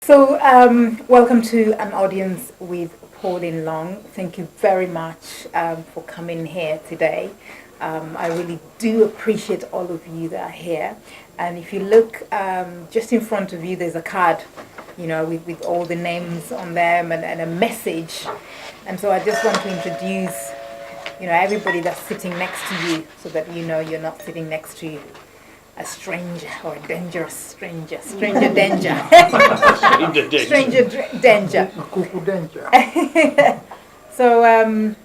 So, welcome to an audience with Pauline Long. Thank you very much for coming here today. I really do appreciate all of you that are here. And if you look just in front of you, there's a card, with all the names on them and a message. And so I just want to introduce, everybody that's sitting next to you so that you know you're not sitting next to a stranger or a dangerous stranger. Stranger danger. Stranger danger. So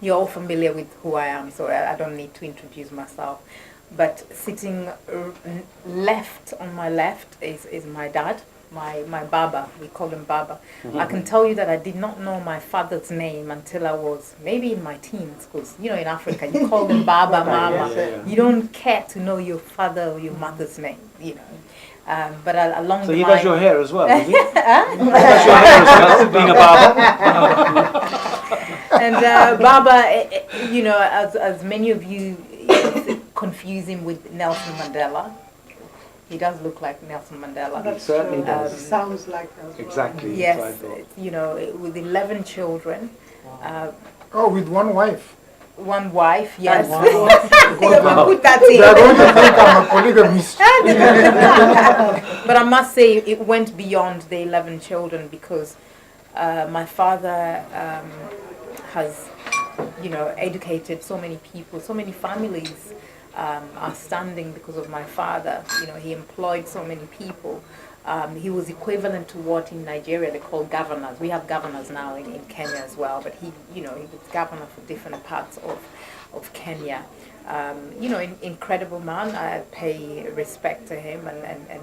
you're all familiar with who I am, so I don't need to introduce myself. But sitting left on my left is my dad, my Baba. We call him Baba. I can tell you that I did not know my father's name until I was maybe in my teens, because in Africa you call them Baba, Mama. You don't care to know your father or your mother's name, But along so the he line, does your hair as well, does he? He does your hair as well, being a Baba. And Baba, as many of you confuse him with Nelson Mandela. He does look like Nelson Mandela. He certainly does. Sounds like that. Exactly. Yes, with 11 children. With one wife. One wife, yes. Wow. Put that in. They're going to think I'm a polygamist. But I must say, it went beyond the 11 children because my father has, educated so many people, so many families are standing because of my father. He employed so many people. He was equivalent to what in Nigeria they call governors. We have governors now in Kenya as well, but he was governor for different parts of Kenya. Incredible man. I pay respect to him, and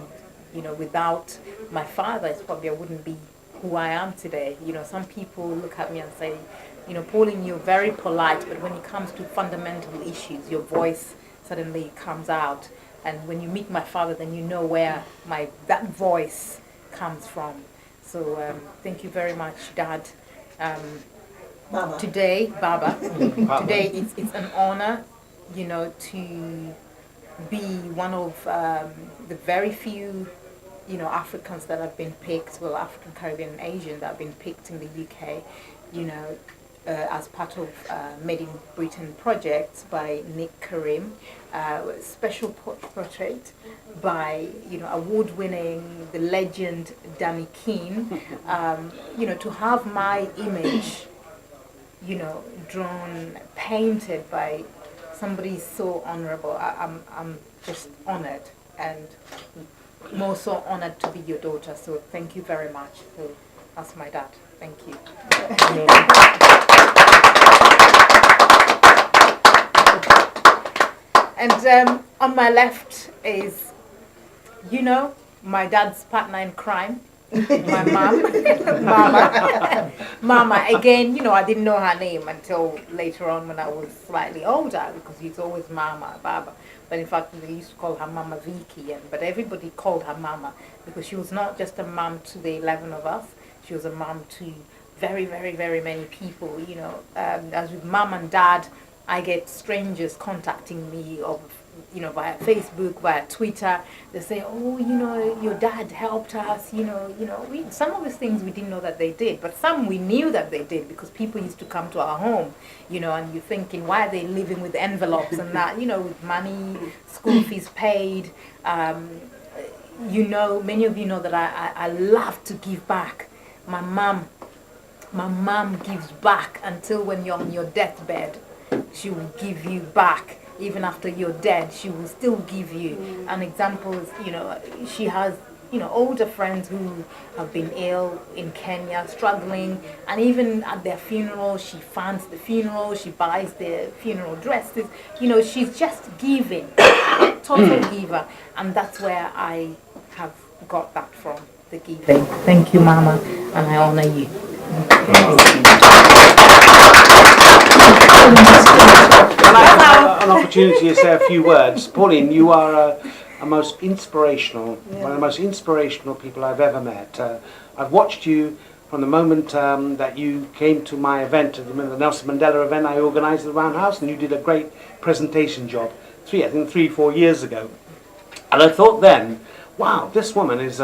without my father, it's probably I wouldn't be who I am today. Some people look at me and say, Pauline, you're very polite, but when it comes to fundamental issues, your voice suddenly comes out. And when you meet my father, then you know where that voice comes from. So thank you very much, Dad. Baba. Today, Baba, today it's an honor, to be one of the very few, Africans that have been picked, well, African, Caribbean, and Asian that have been picked in the UK, as part of Made in Britain project by Nick Karim, special portrait by award-winning the legend Danny Keane. To have my image, drawn, painted by somebody so honourable, I'm just honoured, and more so honoured to be your daughter. So thank you very much. So that's my dad. Thank you. And on my left is, my dad's partner in crime, my mom, Mama. Mama, again, I didn't know her name until later on when I was slightly older, because it's always Mama, Baba. But in fact, they used to call her Mama Vicky, but everybody called her Mama, because she was not just a mom to the 11 of us, she was a mom to very, very, very many people, as with mom and dad, I get strangers contacting me via Facebook, via Twitter. They say, oh, your dad helped us, some of these things we didn't know that they did, but some we knew that they did because people used to come to our home, and you're thinking, why are they living with envelopes and that, with money, school fees paid. Many of you know that I love to give back. My mom gives back until when you're on your deathbed. She will give you back. Even after you're dead, she will still give you. An example is, she has, older friends who have been ill in Kenya, struggling, and even at their funeral, she funds the funeral, she buys their funeral dresses. She's just giving, total giver, and that's where I have got that from, the giving. Thank you, Mama, and I honor you. Can I have an opportunity to say a few words? Pauline, you are a most inspirational, one of the most inspirational people I've ever met. I've watched you from the moment that you came to my event, the Nelson Mandela event I organised at the Roundhouse, and you did a great presentation job, 3-4 years ago. And I thought then, wow, this woman is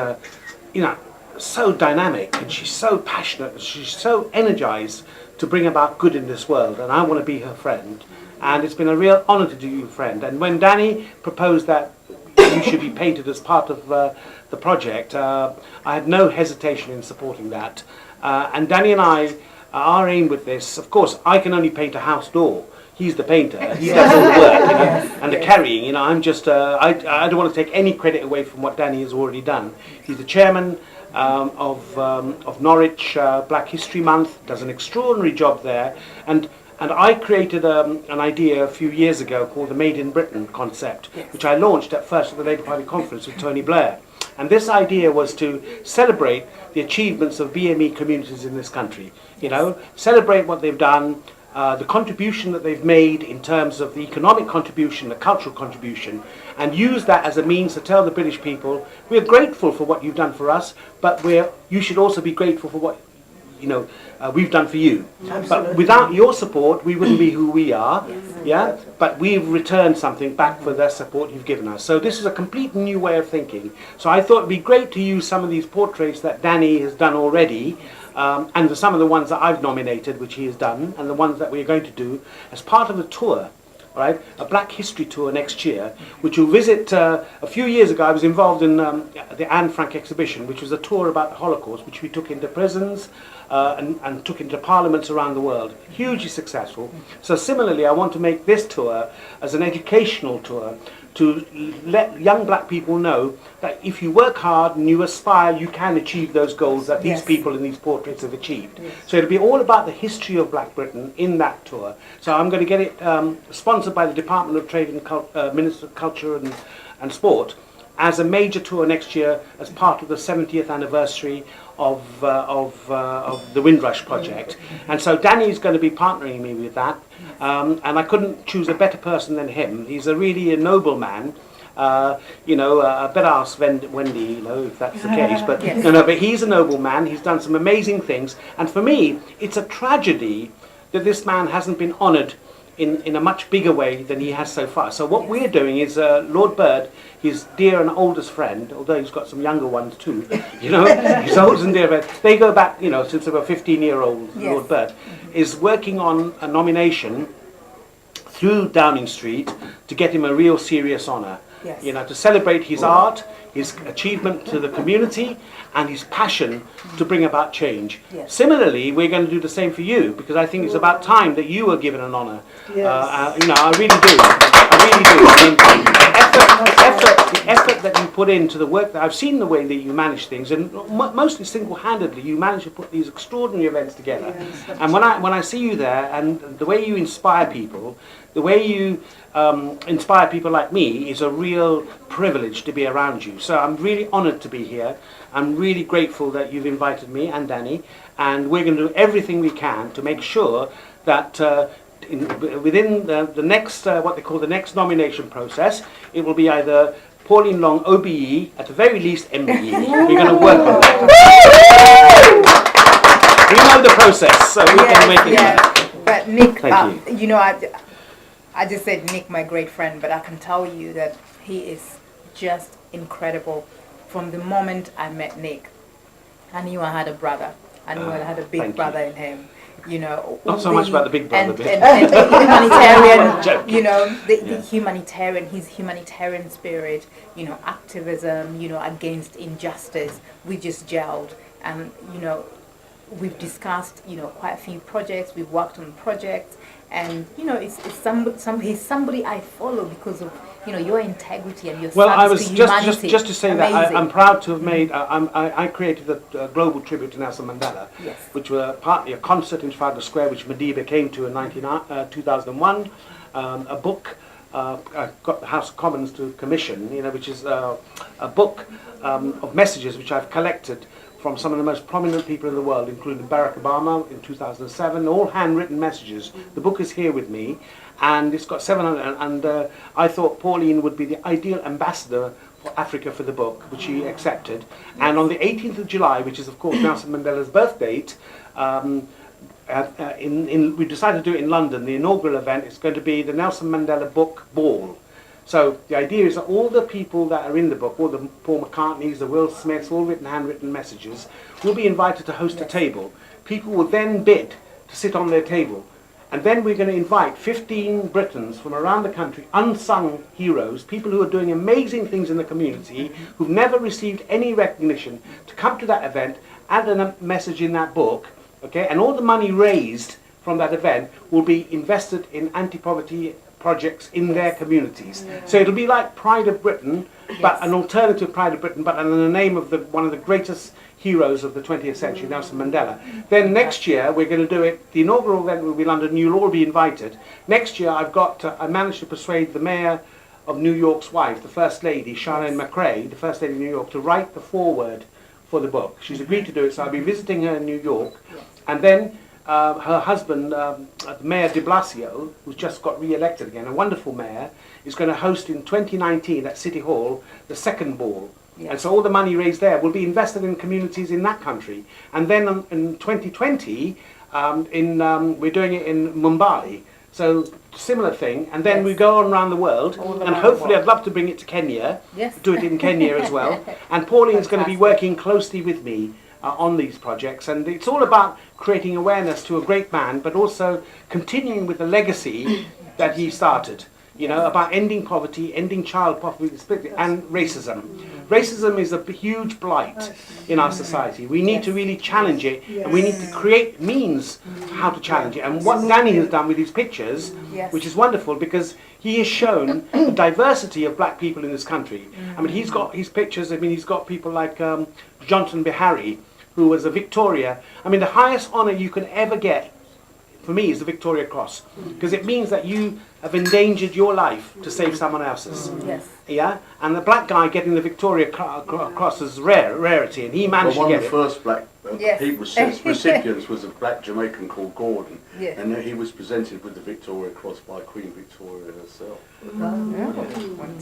you know, so dynamic, and she's so passionate, and she's so energized to bring about good in this world, and I want to be her friend. And it's been a real honor to do you friend. And when Danny proposed that you should be painted as part of the project, I had no hesitation in supporting that. And Danny and I, our aim with this, of course, I can only paint a house door. He's the painter. He does all the work, you know, and the carrying. You know, I'm just. I don't want to take any credit away from what Danny has already done. He's the chairman of Norwich Black History Month. Does an extraordinary job there, and I created an idea a few years ago called the Made in Britain concept, which I launched at first at the Labour Party conference with Tony Blair. And this idea was to celebrate the achievements of BME communities in this country. You know, celebrate what they've done. The contribution that they've made in terms of the economic contribution, the cultural contribution, and use that as a means to tell the British people, we're grateful for what you've done for us, but you should also be grateful for what, you know, we've done for you. Absolutely. But without your support, we wouldn't be who we are. Yeah. But we've returned something back for that support you've given us. So this is a complete new way of thinking. So I thought it'd be great to use some of these portraits that Danny has done already. And some of the ones that I've nominated, which he has done, and the ones that we're going to do as part of the tour, right? A Black History tour next year, which will visit. A few years ago, I was involved in the Anne Frank exhibition, which was a tour about the Holocaust, which we took into prisons and took into parliaments around the world. Hugely successful. So similarly, I want to make this tour as an educational tour to let young black people know that if you work hard and you aspire, you can achieve those goals that these people in these portraits have achieved. So it'll be all about the history of Black Britain in that tour. So I'm going to get it sponsored by the Department of Trade and Minister of Culture and Sport as a major tour next year as part of the 70th anniversary of the Windrush project. And so Danny's going to be partnering me with that. And I couldn't choose a better person than him. He's really a noble man. You know, I better ask Wendy, you know, if that's the case. But but he's a noble man. He's done some amazing things. And for me, it's a tragedy that this man hasn't been honoured in a much bigger way than he has so far. So what we're doing is Lord Bird, his dear and oldest friend, although he's got some younger ones too, you know, his oldest and dear friend, they go back, you know, since they were 15-year-old, Lord Bird, is working on a nomination through Downing Street to get him a real serious honour. You know, to celebrate his art, his achievement to the community, and his passion to bring about change. Similarly, we're going to do the same for you, because I think it's about time that you were given an honour. You know, I really do. I really do. I mean, the effort that you put into the work, that I've seen the way that you manage things, and mostly single-handedly, you manage to put these extraordinary events together. And when I see you there, and the way you inspire people, the way you inspire people like me is a real privilege to be around you. So I'm really honoured to be here. I'm really grateful that you've invited me and Danny, and we're going to do everything we can to make sure that within the next, what they call the next nomination process, it will be either Pauline Long OBE, at the very least MBE. We're going to work on that. We know the process, so we can make it happen. But Nick, Thank you. you know, I just said Nick, my great friend, but I can tell you that he is just incredible. From the moment I met Nick, I knew I had a brother. I knew I had a big brother in him. You know, not so much about the big brother bit. And humanitarian, you know, the humanitarian, his humanitarian spirit, you know, activism, you know, against injustice. We just gelled, and you know, we've discussed, you know, quite a few projects. We've worked on projects, and you know, he's somebody I follow because of, you know, your integrity and your Well, I was service to humanity. just to say Amazing. that I'm proud to have made. I created a global tribute to Nelson Mandela, which were partly a concert in Trafalgar Square, which Madiba came to in 2001. A book. I got the House of Commons to commission, you know, which is a book of messages which I've collected from some of the most prominent people in the world, including Barack Obama in 2007, all handwritten messages. The book is here with me, and it's got 700, and I thought Pauline would be the ideal ambassador for Africa for the book, which she accepted. And on the 18th of July, which is of course Nelson Mandela's birth date, we decided to do it in London. The inaugural event is going to be the Nelson Mandela Book Ball. So the idea is that all the people that are in the book, all the Paul McCartneys, the Will Smiths, all written handwritten messages, will be invited to host a table. People will then bid to sit on their table. And then we're going to invite 15 Britons from around the country, unsung heroes, people who are doing amazing things in the community, who've never received any recognition, to come to that event, add a message in that book, okay? And all the money raised from that event will be invested in anti-poverty projects in their communities. So it'll be like Pride of Britain, but an alternative Pride of Britain, but in the name of one of the greatest heroes of the 20th century, Nelson Mandela. Then next year we're going to do it. The inaugural event will be London. You'll all be invited. Next year I managed to persuade the mayor of New York's wife, the First Lady, Charlene McRae, the First Lady of New York, to write the foreword for the book. She's agreed to do it, so I'll be visiting her in New York. And then her husband, Mayor de Blasio, who's just got re-elected again, a wonderful mayor, is going to host in 2019 at City Hall the second ball. And so all the money raised there will be invested in communities in that country. And then in 2020, we're doing it in Mumbai. So similar thing. And then we go on around the world. And hopefully I'd love to bring it to Kenya. Do it in Kenya as well. And Pauline is going to be working closely with me on these projects. And it's all about creating awareness to a great man, but also continuing with the legacy that he started. You know, about ending poverty, ending child poverty, and racism. Racism is a huge blight in our society. We need to really challenge it, and we need to create means how to challenge it. And what Danny has done with his pictures, which is wonderful, because he has shown the diversity of black people in this country. I mean, he's got his pictures. I mean, he's got people like Johnson Bihari, who was a Victoria. I mean, the highest honour you can ever get, for me, is the Victoria Cross, because it means that you have endangered your life to save someone else's. Yeah, and the black guy getting the Victoria Cross is rarity, and he managed to get it. One of the first black recipients was a black Jamaican called Gordon, and he was presented with the Victoria Cross by Queen Victoria herself.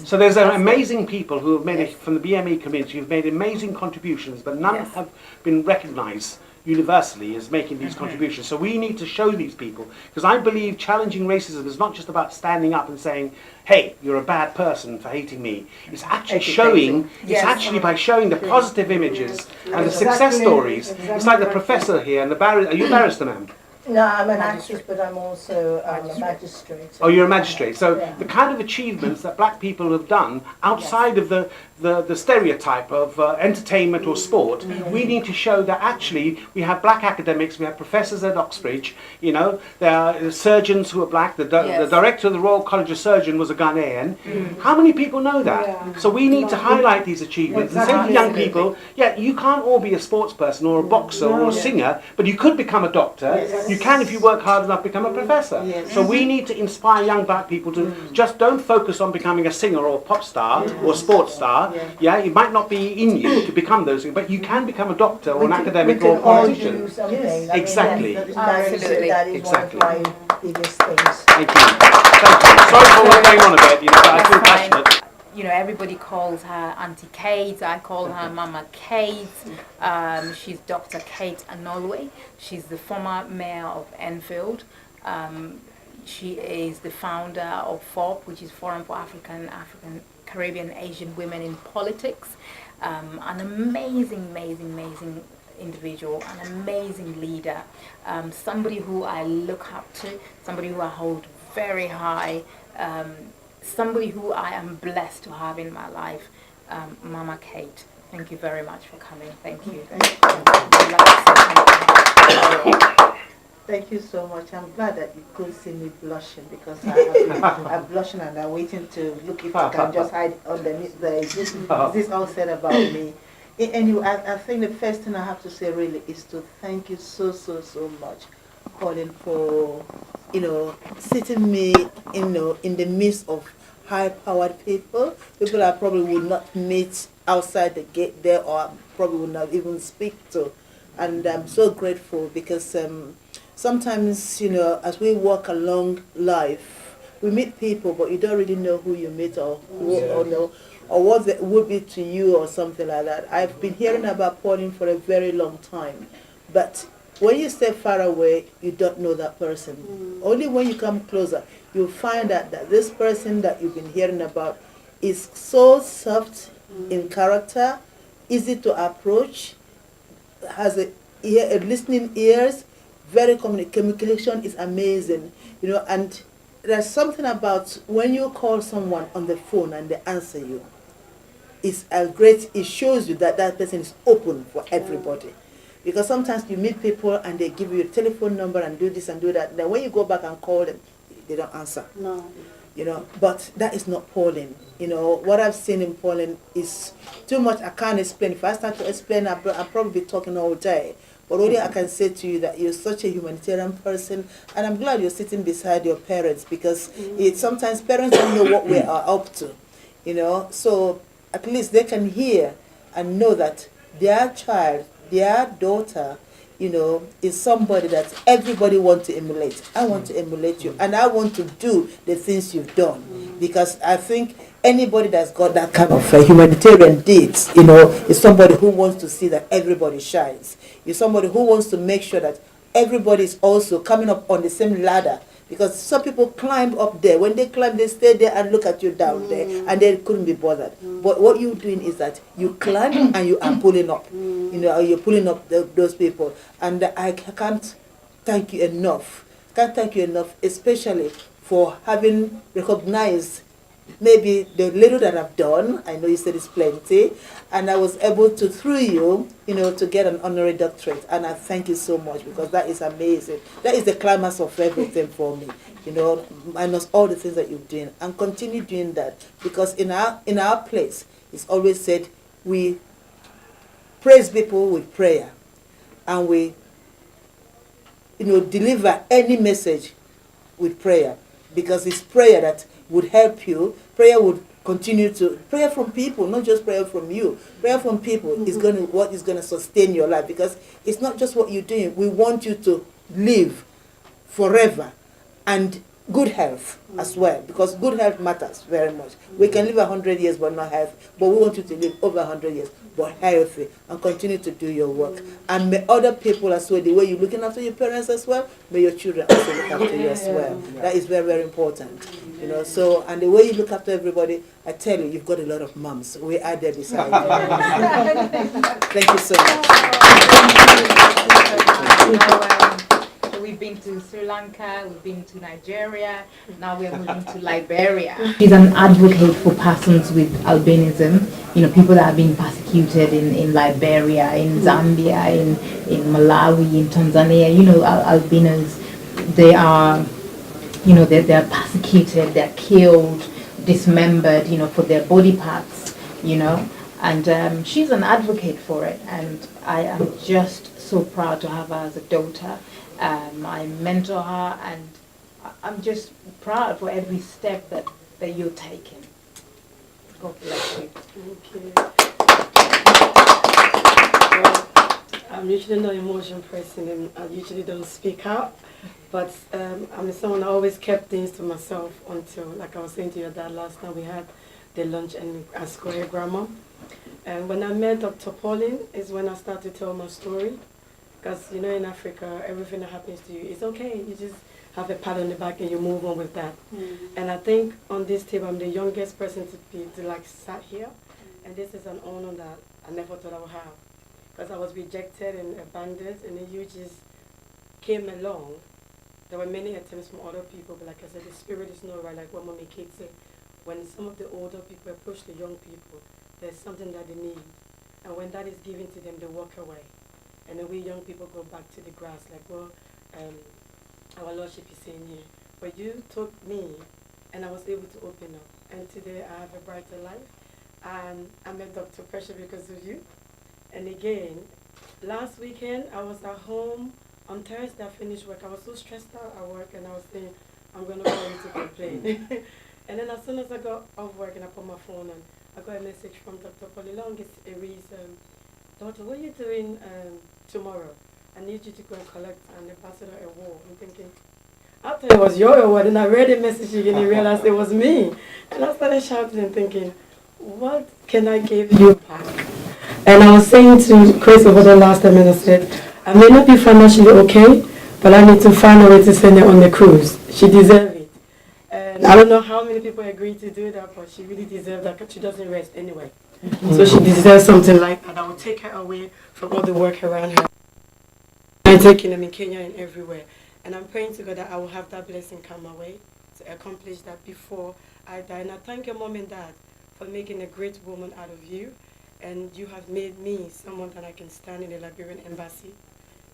So there's amazing people who have made it from the BME community, who've made amazing contributions, but none have been recognised universally as making these contributions. So we need to show these people, because I believe challenging racism is not just about standing up and saying, hey, you're a bad person for hating me. It's actually showing, it's actually by showing the positive images and the success stories. It's like the professor here and the barrister. Are you a barrister, ma'am? No, I'm an actress, but I'm also a magistrate. Oh, you're a magistrate. So the kind of achievements that black people have done outside of the stereotype of entertainment or sport, we need to show that actually we have black academics, we have professors at Oxbridge, you know, there are surgeons who are black, the director of the Royal College of Surgeons was a Ghanaian. How many people know that? So we need to highlight these achievements and say to young people, you can't all be a sports person or a boxer or a singer, but you could become a doctor. You can, if you work hard enough, become a professor. So we need to inspire young black people to just don't focus on becoming a singer or a pop star or a sports star. It might not be in you to become those things, but you can become a doctor or an academic or a politician. Exactly. Absolutely. That is one of my biggest things. Thank you. Thank you. Sorry for going on a bit, but I feel passionate. You know, everybody calls her Auntie Kate. I call her Mama Kate. She's Dr. Kate Anolwe. She's the former mayor of Enfield. She is the founder of FOP, which is Forum for African, Caribbean, Asian Women in Politics. An amazing individual, an amazing leader. Somebody who I look up to, somebody who I hold very high. Somebody who I am blessed to have in my life, Mama Kate. Thank you very much for coming. Thank you. Thank you so much. I'm glad that you could see me blushing, because I'm blushing and I'm waiting to look if I can just hide underneath the is this all said about me. And I think the first thing I have to say really is to thank you so much, Pauline, for sitting me in the midst of high-powered people I probably would not meet outside the gate there, or probably would not even speak to. And I'm so grateful, because sometimes, as we walk along life, we meet people, but you don't really know who you meet or what it would be to you or something like that. I've been hearing about Pauline for a very long time, but when you stay far away, you don't know that person. Only when you come closer, you'll find that this person that you've been hearing about is so soft in character, easy to approach, has a listening ears, very communication is amazing, and there's something about when you call someone on the phone and they answer you, it's a great, it shows you that that person is open for everybody. Because sometimes you meet people and they give you a telephone number and do this and do that. Then when you go back and call them, they don't answer. No. But that is not Pauline. What I've seen in Pauline is too much. I can't explain. If I start to explain, I'll probably be talking all day. But only I can say to you that you're such a humanitarian person, and I'm glad you're sitting beside your parents, because sometimes parents don't know what we are up to, So at least they can hear and know that their child, their daughter, is somebody that everybody wants to emulate. I want to emulate you, and I want to do the things you've done, because I think anybody that's got that kind of humanitarian deeds, is somebody who wants to see that everybody shines. You're somebody who wants to make sure that everybody is also coming up on the same ladder. Because some people climb up there. When they climb, they stay there and look at you down there, and they couldn't be bothered. But what you're doing is that you climb and you are pulling up. You're pulling up those people. And I can't thank you enough. Can't thank you enough, especially for having recognized maybe the little that I've done. I know you said it's plenty, and I was able to, through you, to get an honorary doctorate, and I thank you so much, because that is amazing. That is the climax of everything for me, minus all the things that you're doing, and continue doing that, because in our place, it's always said we praise people with prayer, and we, deliver any message with prayer, because it's prayer that would help you. Prayer would continue to, prayer from people, not just prayer from you. Prayer from people is what is going to sustain your life, because it's not just what you're doing. We want you to live forever, and good health as well, because good health matters very much. We can live 100 years but not healthy, but we want you to live over 100 years but healthy, and continue to do your work. And may other people as well, the way you're looking after your parents as well, may your children also look after you as well. That is very, very important. So, and the way you look after everybody, I tell you, you've got a lot of moms. We are there beside you. Thank you so much. We've been to Sri Lanka, we've been to Nigeria, now we're moving to Liberia. She's an advocate for persons with albinism, people that are being persecuted in Liberia, in Zambia, in Malawi, in Tanzania. Albinos, they are, they're persecuted, they're killed, dismembered, for their body parts, and she's an advocate for it, and I am just so proud to have her as a daughter. I mentor her, and I'm just proud for every step that you're taking. God bless you. Thank you. Well, I'm usually not an emotional person, and I usually don't speak out. But I'm someone who always kept things to myself until, like I was saying to your dad last night, we had the lunch and at Square Grammar. And when I met Dr. Pauline is when I started to tell my story. Because, in Africa, everything that happens to you is okay. You just have a pat on the back and you move on with that. And I think on this table, I'm the youngest person to sat here. And this is an honor that I never thought I would have. Because I was rejected and abandoned, and then you just came along. There were many attempts from other people, but like I said, the spirit is not right, like what Mommy Kate said. When some of the older people approach the young people, there's something that they need. And when that is given to them, they walk away. And then we young people go back to the grass, like what our Lordship is saying here. But you took me, and I was able to open up. And today I have a brighter life. And I met Dr. Pressure because of you. And again, last weekend I was at home. On Thursday I finished work. I was so stressed out at work, and I was saying, I'm going to go in to complain. And then as soon as I got off work and I put my phone on, I got a message from Dr. Polilong. It's a reason. Daughter, what are you doing tomorrow? I need you to go and collect an ambassador award. I'm thinking, I thought it was your award, and I read the message again and realized it was me. And I started shouting and thinking, what can I give you back? And I was saying to Chris over the last time, and I said, I may not be financially okay, but I need to find a way to send her on the cruise. She deserves it. And I don't know how many people agree to do that, but she really deserves that because she doesn't rest anyway. So she deserves something like that. I will take her away from all the work around her. I'm taking them in Kenya and everywhere. And I'm praying to God that I will have that blessing come my way to accomplish that before I die. And I thank your mom and dad for making a great woman out of you. And you have made me someone that I can stand in the Liberian embassy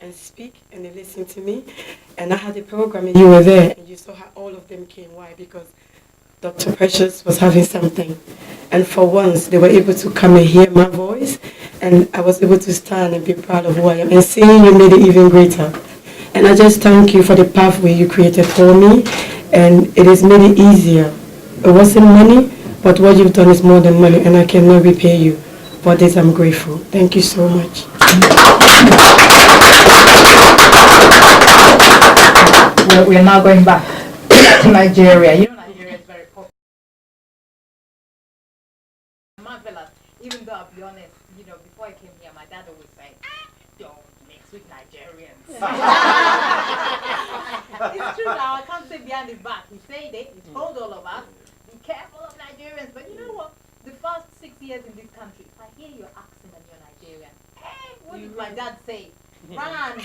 and speak, and they listen to me. And I had a program and you were there, and you saw how all of them came. Why? Because Dr. Precious was having something. And for once, they were able to come and hear my voice, and I was able to stand and be proud of who I am. And seeing you made it even greater. And I just thank you for the pathway you created for me, and it has made it easier. It wasn't money, but what you've done is more than money, and I cannot repay you. For this, I'm grateful. Thank you so much. We are now going back to Nigeria. You know Nigeria is very popular. Marvelous. Even though I'll be honest, you know, before I came here, my dad always said, don't mix with Nigerians. It's true now, I can't say behind his back. He said it, he told all of us, be careful of Nigerians. But you know what? The first 6 years in this country, if I hear your accent and you're Nigerian, hey, what did my dad say? Run!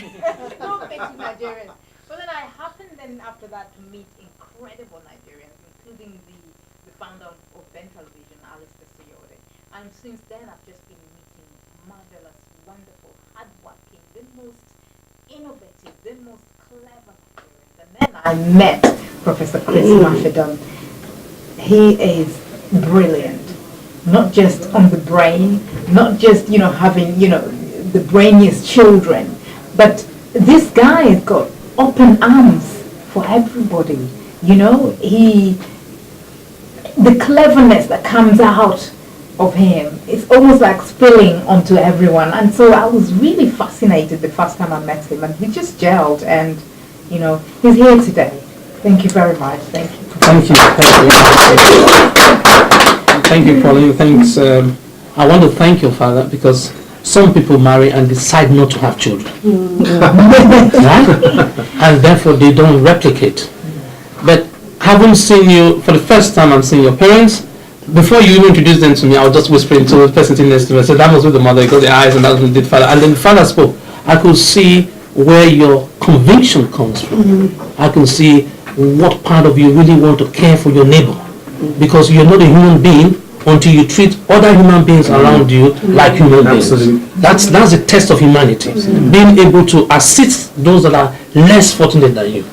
Don't mix with Nigerians. But then I happened then after that to meet incredible Nigerians, including the founder of Ben Television, Alistair Siyode. And since then I've just been meeting marvelous, wonderful, hardworking, the most innovative, the most clever Nigerians. And then I met Professor Chris Mafedon. He is brilliant, not just on the brain, not just, you know, having, you know, the brainiest children, but this guy has got open arms for everybody. You know, the cleverness that comes out of him is almost like spilling onto everyone. And so I was really fascinated the first time I met him, and we just gelled, and you know, he's here today. Thank you very much. Thank you. Thank you. Thank you, Pauline. Thanks. I want to thank your father, because some people marry and decide not to have children. Right? And therefore they don't replicate. But having seen you, for the first time I'm seeing your parents, before you even introduced them to me, I was just whispering to the person sitting next to me. I said, that was with the mother, got the eyes, and that was the father. And then the father spoke. I could see where your conviction comes from. I can see what part of you really want to care for your neighbor. Because you're not a human being until you treat other human beings around you like human beings. That's the test of humanity. Being able to assist those that are less fortunate than you.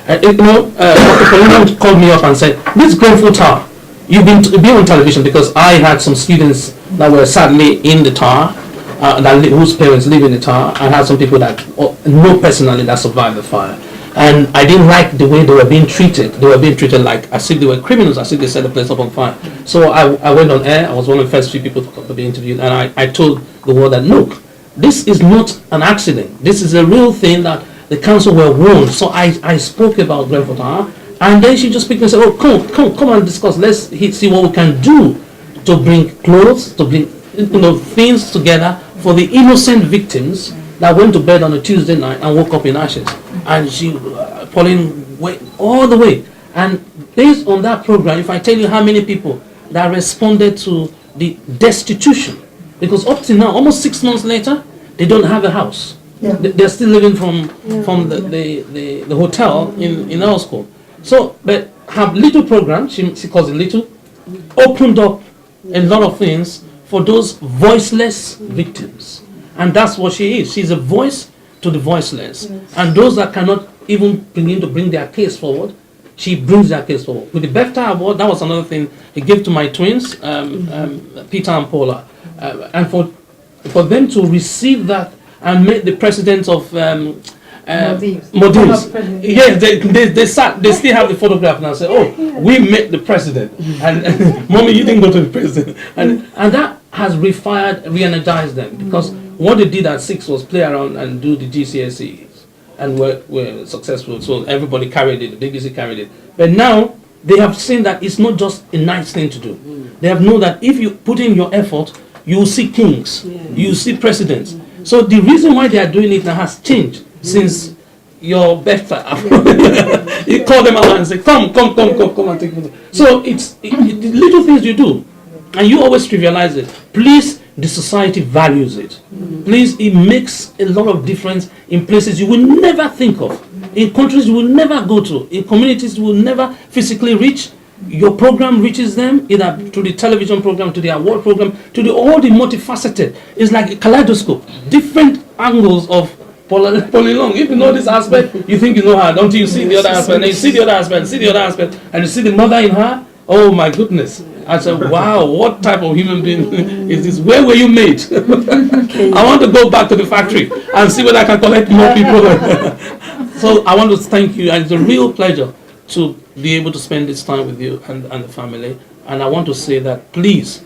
You know, Dr. Pauline called me up and said, this Grenfell Tower, you've been on television, because I had some students that were sadly in the tower, whose parents live in the tower. I had some people that know personally that survived the fire. And I didn't like the way they were being treated. They were being treated like as if they were criminals, as if they set the place up on fire. So I went on air. I was one of the first few people to be interviewed, and I told the world that, look, this is not an accident. This is a real thing that the council were warned. So I spoke about Grenfell Tower, and then she just picked me and said, oh, come and discuss. Let's see what we can do to bring clothes, to bring things together for the innocent victims that went to bed on a Tuesday night and woke up in ashes. And Pauline went all the way. And based on that program, if I tell you how many people that responded to the destitution, because up to now, almost 6 months later, they don't have a house. Yeah. They're still living from the hotel in our school. So, but her little program, she calls it little, opened up a lot of things for those voiceless victims. And that's what she is. She's a voice to the voiceless. Yes. And those that cannot even begin to bring their case forward, she brings their case forward. With the BEFTA award, that was another thing he gave to my twins, Peter and Paula. And for them to receive that and make the president of Maldives. Yes, they still have the photograph now. Say, oh, we met the president, and mommy, you didn't go to the president, and that has re-energized them, because what they did at 6 was play around and do the GCSEs, and were successful. So everybody carried it, the BBC carried it. But now they have seen that it's not just a nice thing to do. They have known that if you put in your effort, you will see kings, you will see presidents. So the reason why they are doing it now has changed since your better. You call them out and say, come and take photo. So it's the little things you do, and you always trivialize it. Please, the society values it. Please, it makes a lot of difference in places you will never think of, in countries you will never go to, in communities you will never physically reach. Your program reaches them either through the television program, to the award program, to all the multifaceted. It's like a kaleidoscope, different angles of Pauline Long. If you know this aspect, you think you know her. Don't you see the other aspect? And you see the other aspect, see the other aspect, and you see the mother in her. Oh my goodness! I said, wow, what type of human being is this? Where were you made? I want to go back to the factory and see whether I can collect more people. So I want to thank you, and it's a real pleasure to be able to spend this time with you and the family. And I want to say that please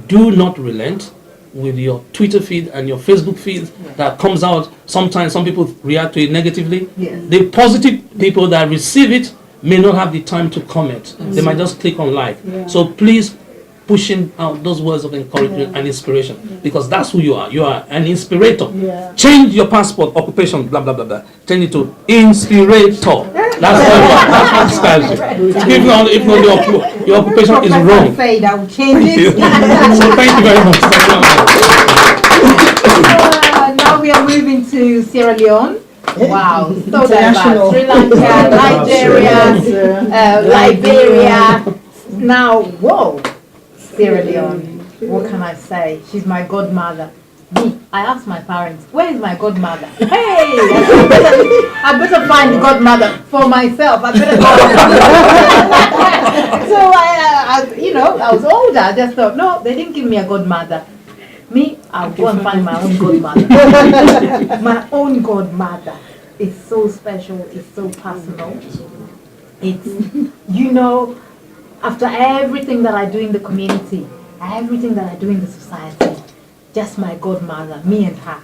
do not relent with your Twitter feed and your Facebook feed that comes out. Sometimes some people react to it negatively. The positive people that receive it may not have the time to comment. They might just click on like. So please pushing out those words of encouragement and inspiration, because that's who you are. You are an inspirator. Change your passport, occupation, blah blah blah blah. Change it to inspirator. That's what describes you. If not your occupation is wrong. I will change it. So thank you very much. Now we are moving to Sierra Leone. Wow, so International. diverse. Sri Lanka, Nigeria, Liberia. Now, whoa, Sierra Leone. What can I say? She's my godmother. Me, I asked my parents, where is my godmother? Hey, I better find the godmother for myself. I better So I was older. I just thought, no, they didn't give me a godmother. Me, I'll go and find my own godmother. My own godmother is so special. It's so personal. It's, after everything that I do in the community, everything that I do in the society, just my godmother, me and her,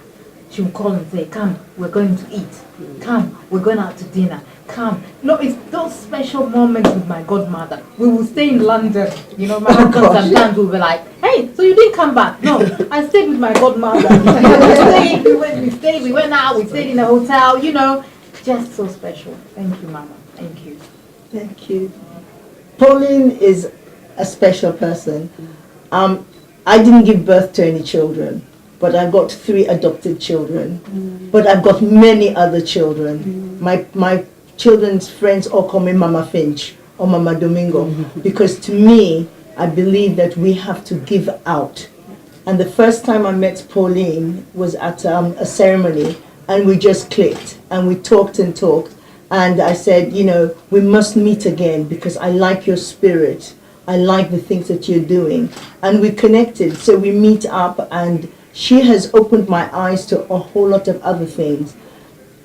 she will call and say, come, we're going to eat. Come, we're going out to dinner. Come. No, it's those special moments with my godmother. We will stay in London. My husband sometimes will be like, hey, so you didn't come back? No, I stayed with my godmother. We went out, we stayed in a hotel, just so special. Thank you, Mama. Thank you. Thank you. Pauline is a special person. I didn't give birth to any children, but I got 3 adopted children. But I've got many other children. My children's friends all call me Mama Finch or Mama Domingo, because to me, I believe that we have to give out. And the first time I met Pauline was at a ceremony, and we just clicked, and we talked and talked. And I said, we must meet again, because I like your spirit. I like the things that you're doing. And we connected, so we meet up, and she has opened my eyes to a whole lot of other things.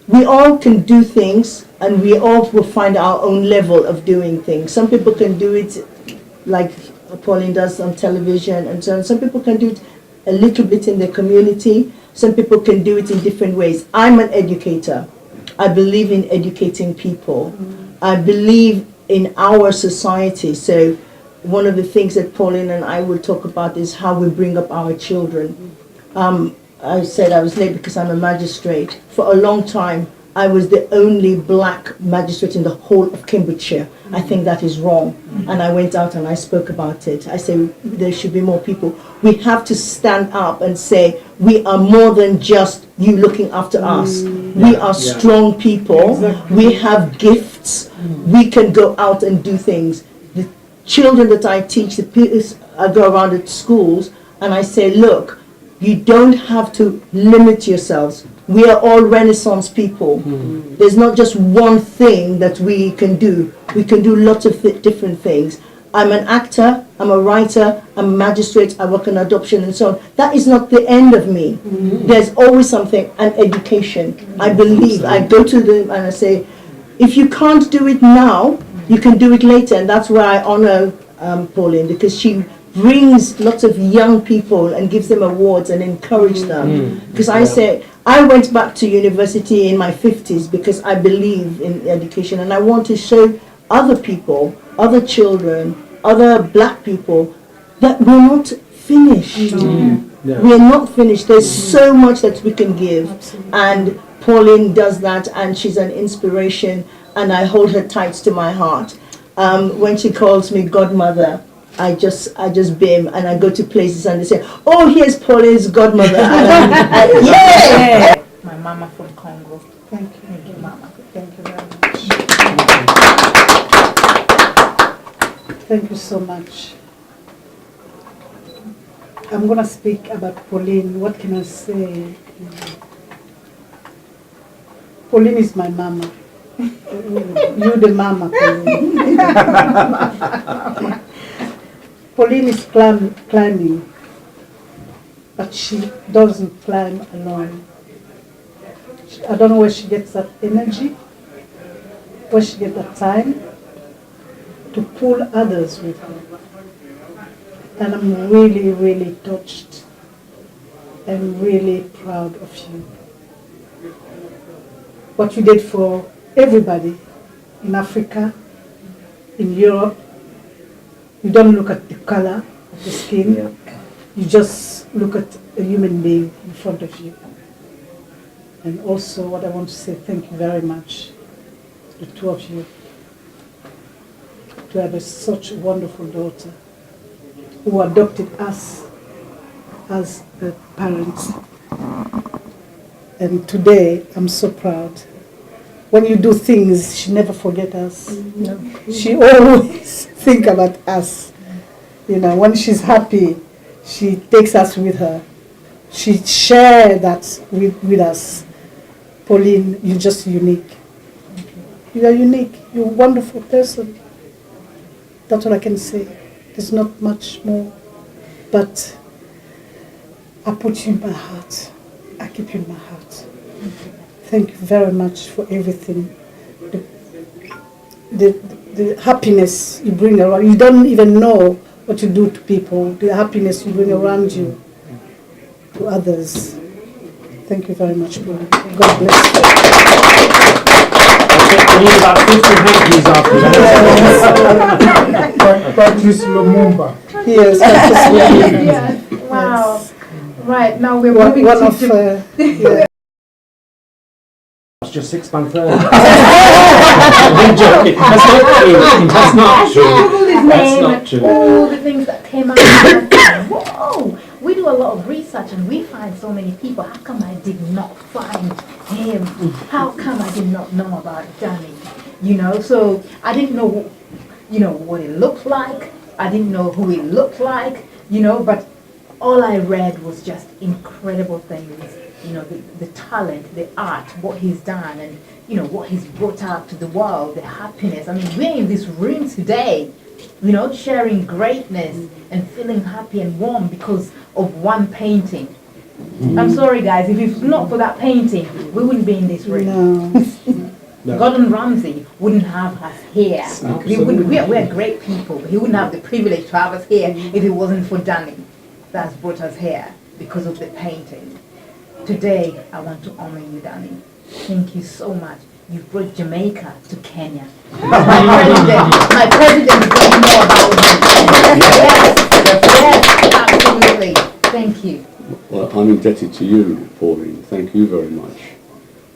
We all can do things, and we all will find our own level of doing things. Some people can do it like Pauline does on television and so on. Some people can do it a little bit in the community. Some people can do it in different ways. I'm an educator. I believe in educating people. I believe in our society. So one of the things that Pauline and I will talk about is how we bring up our children. I said I was late because I'm a magistrate. For a long time, I was the only black magistrate in the whole of Cambridgeshire. I think that is wrong. And I went out and I spoke about it. I said there should be more people. We have to stand up and say we are more than just you looking after us. We are strong people. We have gifts. We can go out and do things. The children that I teach, I go around at schools and I say, look, you don't have to limit yourselves. We are all Renaissance people. There's not just one thing that we can do. We can do lots of different things. I'm an actor, I'm a writer, I'm a magistrate, I work in adoption and so on. That is not the end of me. There's always something, and education. I believe, I go to them and I say, if you can't do it now, you can do it later. And that's why I honor Pauline, because she brings lots of young people and gives them awards and encourage them. Because I say, I went back to university in my 50s because I believe in education, and I want to show other people, other children, other black people that we're not finished. No. We are not finished. There's so much that we can give. And Pauline does that, and she's an inspiration, and I hold her tight to my heart. When she calls me godmother, I just beam, and I go to places and they say, "Oh, here's Pauline's godmother." Yeah! My mama from Congo. Thank you. Thank you, mama. Thank you very much. Thank you so much. I'm going to speak about Pauline. What can I say? Pauline is my mama. You're the mama, Pauline. Pauline is climbing, but she doesn't climb alone. I don't know where she gets that energy, where she gets that time to pull others with her. And I'm really, really touched and really proud of you. What you did for everybody in Africa, in Europe. You don't look at the color of the skin. Yeah. You just look at a human being in front of you. And also what I want to say, thank you very much, the two of you, to have such a wonderful daughter who adopted us as her parents. And today, I'm so proud. When you do things, she never forget us. No. She always think about us. You know, when she's happy, she takes us with her. She shared that with us. Pauline, you're just unique. You are unique. You're a wonderful person. That's all I can say. There's not much more. But I put you in my heart. I keep you in my heart. Thank you very much for everything. The happiness you bring around. You don't even know what you do to people. The happiness you bring around you to others. Thank you very much, Pauline. God bless you. We need about 50 hankies after that. Patrice Lumumba. Yes, Yes. Wow. Yes. Right, now we're One moving of to... yeah. It's just 6 months early. I'm joking. That's not true. That's not true. Googled his That's name not and true. all the things that came out. And I thought, whoa! We do a lot of research and we find so many people. How come I did not find him? How come I did not know about Danny? You know, so I didn't know, you know, what it looked like. I didn't know who he looked like, you know, but all I read was just incredible things. You know, the talent, the art, what he's done, and, you know, what he's brought out to the world, the happiness. I mean, we're in this room today, you know, sharing greatness and feeling happy and warm because of one painting. I'm sorry, guys, if it's not for that painting, we wouldn't be in this room. No. No. Gordon Ramsay wouldn't have us here. We're great people, but he wouldn't have the privilege to have us here if it wasn't for Danny. That's brought us here because of the painting. Today, I want to honor you, Danny. Thank you so much. You brought Jamaica to Kenya. My president is going to know about it. Yes, absolutely. Thank you. Well, I'm indebted to you, Pauline. Thank you very much.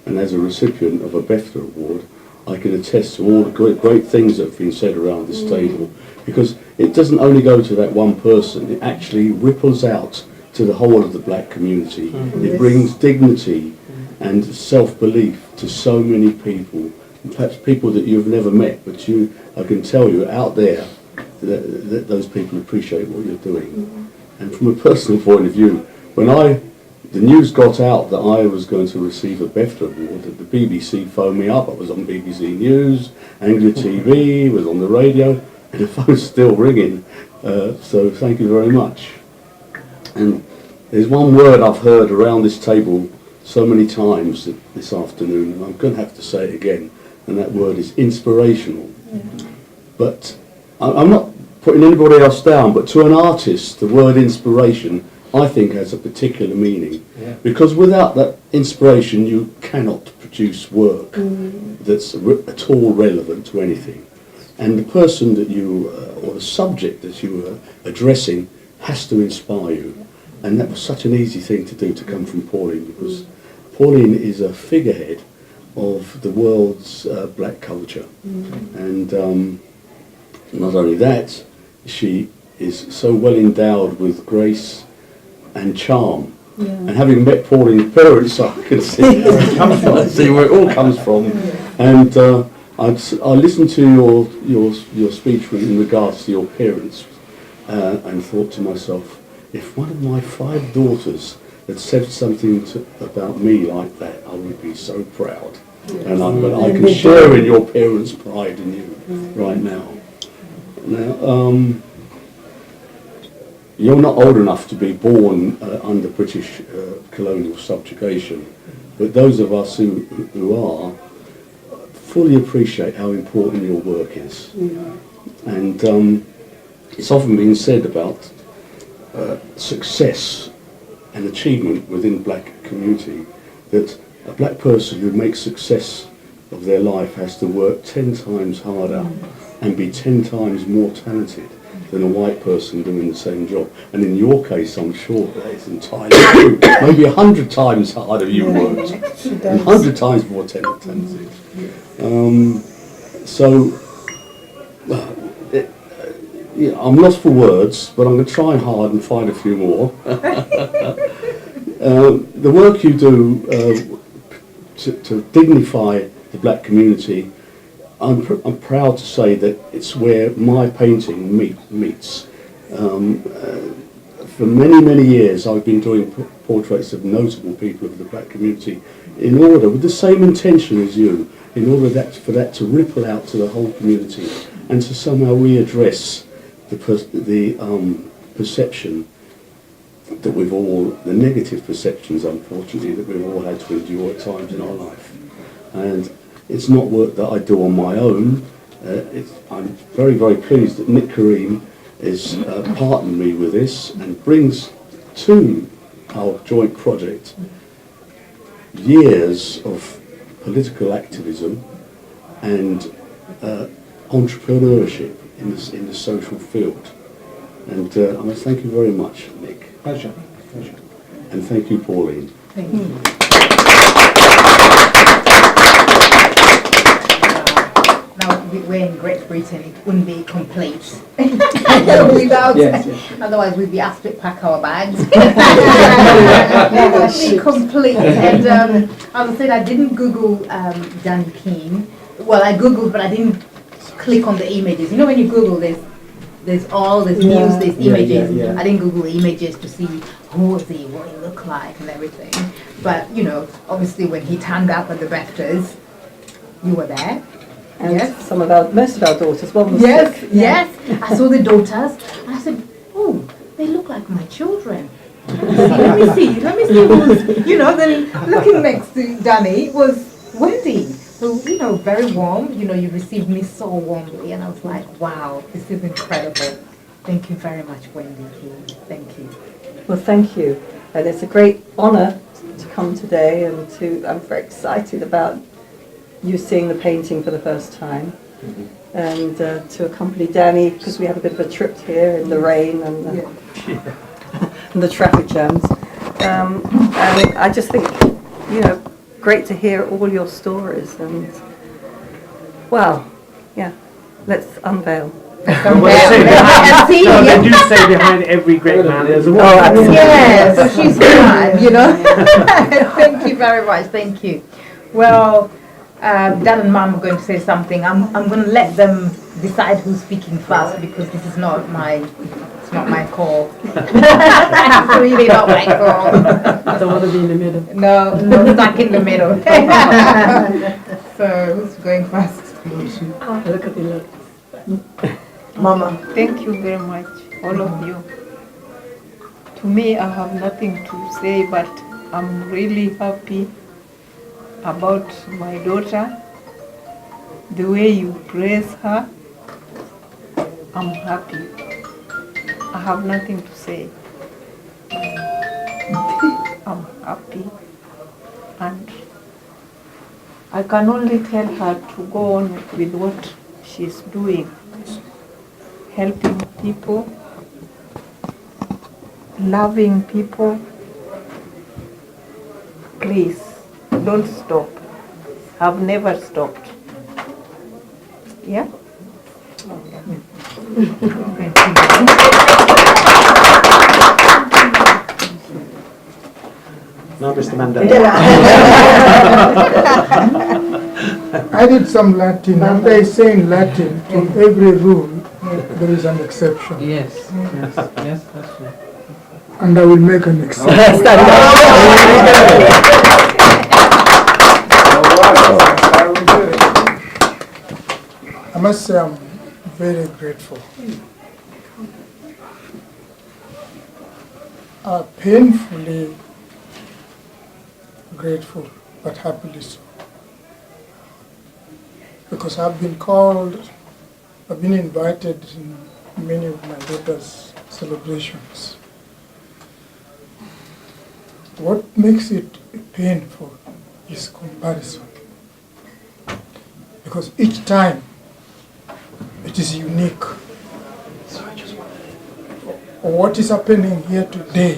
And as a recipient of a BAFTA award, I can attest to all the great things that have been said around this table, because it doesn't only go to that one person, it actually ripples out to the whole of the black community. It brings dignity and self-belief to so many people, perhaps people that you've never met, but I can tell you out there that those people appreciate what you're doing. And from a personal point of view, when the news got out that I was going to receive a BAFTA award, the BBC phoned me up. I was on BBC News, Anglia TV, was on the radio, and the phone's still ringing. So thank you very much. And there's one word I've heard around this table so many times this afternoon, and I'm going to have to say it again, and that word is inspirational. Yeah. But I'm not putting anybody else down, but to an artist, the word inspiration, I think, has a particular meaning. Yeah. Because without that inspiration, you cannot produce work that's at all relevant to anything. And the person that you, or the subject that you are addressing, has to inspire you. And that was such an easy thing to do, to come from Pauline, because Pauline is a figurehead of the world's black culture. And not only that, she is so well endowed with grace and charm. And having met Pauline's parents, I can see where it comes from. I see where it all comes from. And I listened to your speech in regards to your parents, and thought to myself, if one of my 5 daughters had said something about me like that, I would be so proud. And I can share in your parents' pride in you right now. Now, you're not old enough to be born under British colonial subjugation, but those of us who are fully appreciate how important your work is. And it's often been said about success and achievement within the black community, that a black person who makes success of their life has to work 10 times harder and be 10 times more talented than a white person doing the same job. And in your case, I'm sure that is entirely true. Maybe 100 times harder you worked, and 100 times more talented. I'm lost for words, but I'm going to try hard and find a few more. The work you do to dignify the black community, I'm proud to say that it's where my painting meets. For many, many years I've been doing portraits of notable people of the black community in order, with the same intention as you, in order for that to ripple out to the whole community and to somehow readdress the perception that the negative perceptions, unfortunately, that we've all had to endure at times in our life. And it's not work that I do on my own. I'm very, very pleased that Nick Kareem has partnered me with this and brings to our joint project years of political activism and entrepreneurship in the social field. And I must thank you very much, Nick. Pleasure. Pleasure. And thank you, Pauline. Thank you. Now, we're in Great Britain, it wouldn't be complete without, otherwise we'd be asked to pack our bags. It wouldn't be complete. And I would say I didn't Google Danny Keane. Well, I Googled, but I didn't click on the images. You know, when you Google this, there's news, there's images. I didn't Google images to see who was he, what he looked like and everything. But, you know, obviously when he turned up at the BAFTAs, you were there. And yes. Most of our daughters, one was yes, sick. Yes. I saw the daughters and I said, oh, they look like my children. Let me see who's, you know, then looking next to Danny was Wendy. So, you know, very warm, you know, you received me so warmly and I was like, wow, this is incredible. Thank you very much, Wendy. Thank you. Well, thank you. And it's a great honour to come today, and I'm very excited about you seeing the painting for the first time. And to accompany Danny, because we had a bit of a trip here in the rain and and the traffic jams. And I just think, you know, great to hear all your stories, and well, yeah, let's unveil. They do say behind every great man there's a woman. Yeah, so she's fine, you know. Thank you very much, thank you. Well, Dad and Mom are going to say something. I'm going to let them decide who's speaking first, because this is not my call. It's really not my call. I don't want to be in the middle. No, stuck in the middle. So, who's going first? Look at the look. Mama. Thank you very much, all of you. To me, I have nothing to say, but I'm really happy about my daughter, the way you praise her. I'm happy. I have nothing to say. I'm happy, and I can only tell her to go on with what she's doing, helping people, loving people. Please, don't stop. I've never stopped. Yeah? Now, Mr. Mandela. I did some Latin, and they say in Latin, to every rule, there is an exception. Yes, yes, yes, that's true. And I will make an exception. I must say I'm very grateful. Painfully grateful, but happily so. Because I've been called, I've been invited in many of my daughter's celebrations. What makes it painful is comparison. Because each time it is unique. What is happening here today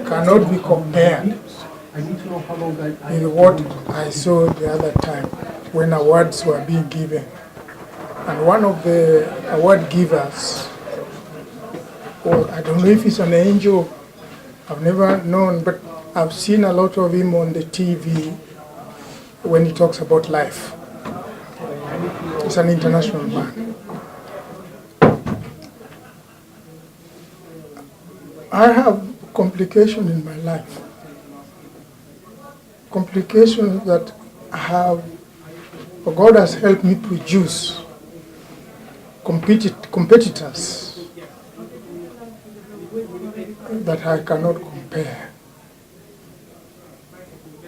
cannot be compared with what I saw the other time when awards were being given. And one of the award givers, well, I don't know if he's an angel, I've never known, but I've seen a lot of him on the TV when he talks about life. He's an international man. I have complications in my life. Complications that God has helped me produce competitors that I cannot compare.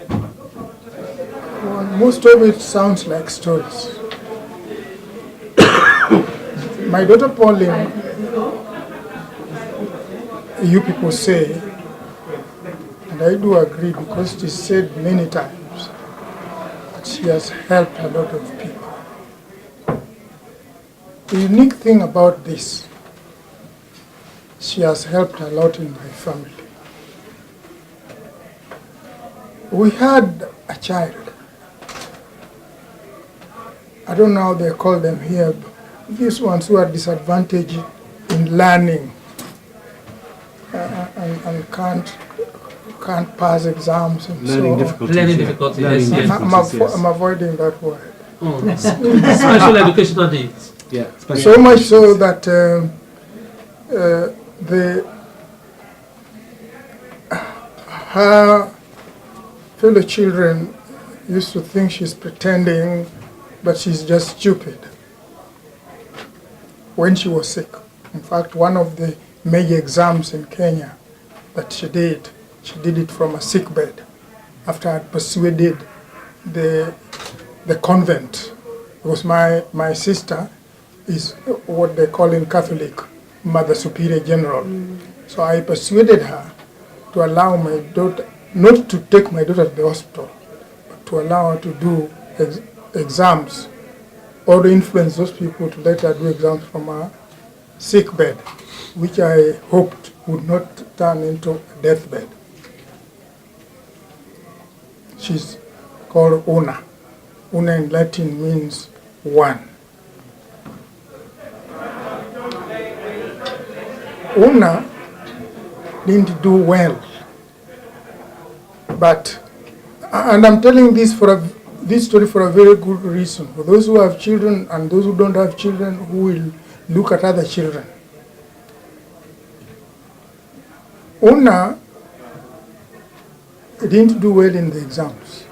Well, most of it sounds like stories. My daughter Pauline, you people say, and I do agree because it is said many times, that she has helped a lot of people. The unique thing about this, she has helped a lot in my family. We had a child. I don't know how they call them here, but these ones who are disadvantaged in learning and can't pass exams and Learning so difficulties. Learning yeah. difficulties, Learning yes, yes. difficulties, yes. I'm avoiding that word. Oh. Special educational needs. Yeah, So much so that her fellow children used to think she's pretending, but she's just stupid. When she was sick, in fact, one of the major exams in Kenya that she did it from a sick bed after I had persuaded the convent, because my sister is what they call in Catholic Mother Superior General. So I persuaded her to allow my daughter, not to take my daughter to the hospital, but to allow her to do exams or to influence those people to let her do exams from a sick bed, which I hoped would not turn into a deathbed. She's called Una. Una in Latin means one. Una didn't do well, but, and I'm telling this story for a very good reason. For those who have children and those who don't have children who will look at other children. Una didn't do well in the exams.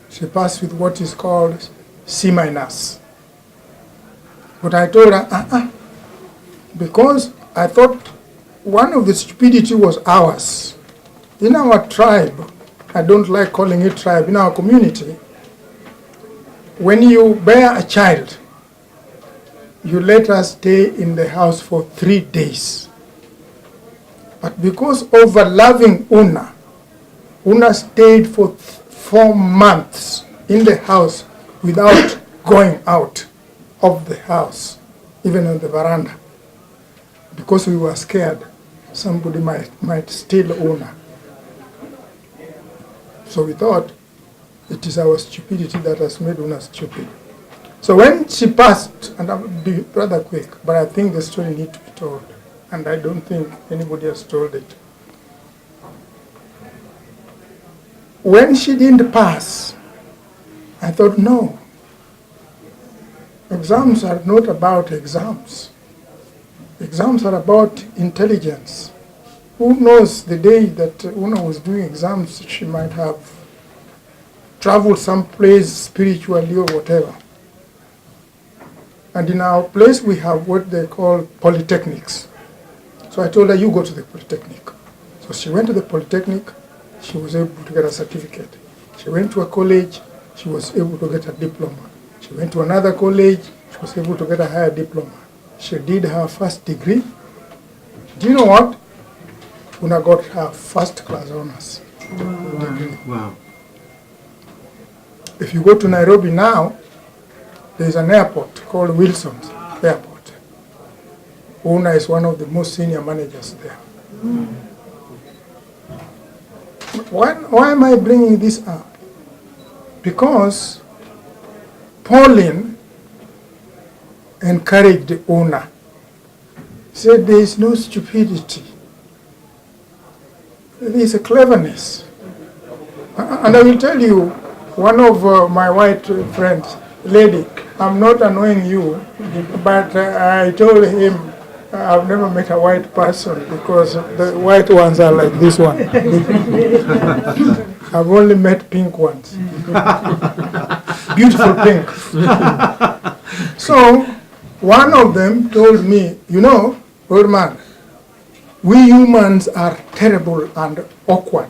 She passed with what is called C-. But I told her, because I thought one of the stupidity was ours. In our tribe, I don't like calling it tribe, in our community, when you bear a child, you let her stay in the house for 3 days. But because of loving Una stayed for 4 months in the house without going out of the house, even on the veranda. because we were scared somebody might steal Una. So we thought it is our stupidity that has made Una stupid. So when she passed, and I'll be rather quick, but I think the story needs to be told, and I don't think anybody has told it. When she didn't pass, I thought, no, exams are not about exams. Exams are about intelligence. Who knows, the day that Una was doing exams, she might have traveled someplace spiritually or whatever. And in our place, we have what they call polytechnics. So I told her, you go to the polytechnic. So she went to the polytechnic, she was able to get a certificate. She went to a college, she was able to get a diploma. She went to another college, she was able to get a higher diploma. She did her first degree. Do you know what? Una got her first class honors degree. Wow. If you go to Nairobi now, there is an airport called Wilson's Airport. Una is one of the most senior managers there. Why am I bringing this up? Because Pauline encouraged Una. Said there is no stupidity. There is a cleverness. And I will tell you, one of my white friends, lady, I'm not annoying you, but I told him I've never met a white person because the white ones are like this one. I've only met pink ones. Beautiful pink. So one of them told me, you know, old man, we humans are terrible and awkward.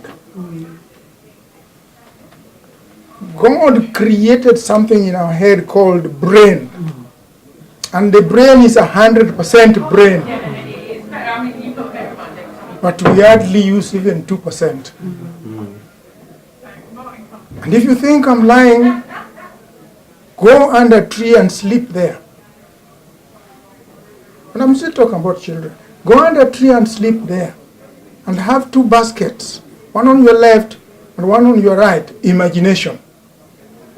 God created something in our head called brain. And the brain is 100% brain. But we hardly use even 2%. And if you think I'm lying, go under a tree and sleep there. And I'm still talking about children. Go under a tree and sleep there. And have 2 baskets. One on your left and one on your right. Imagination.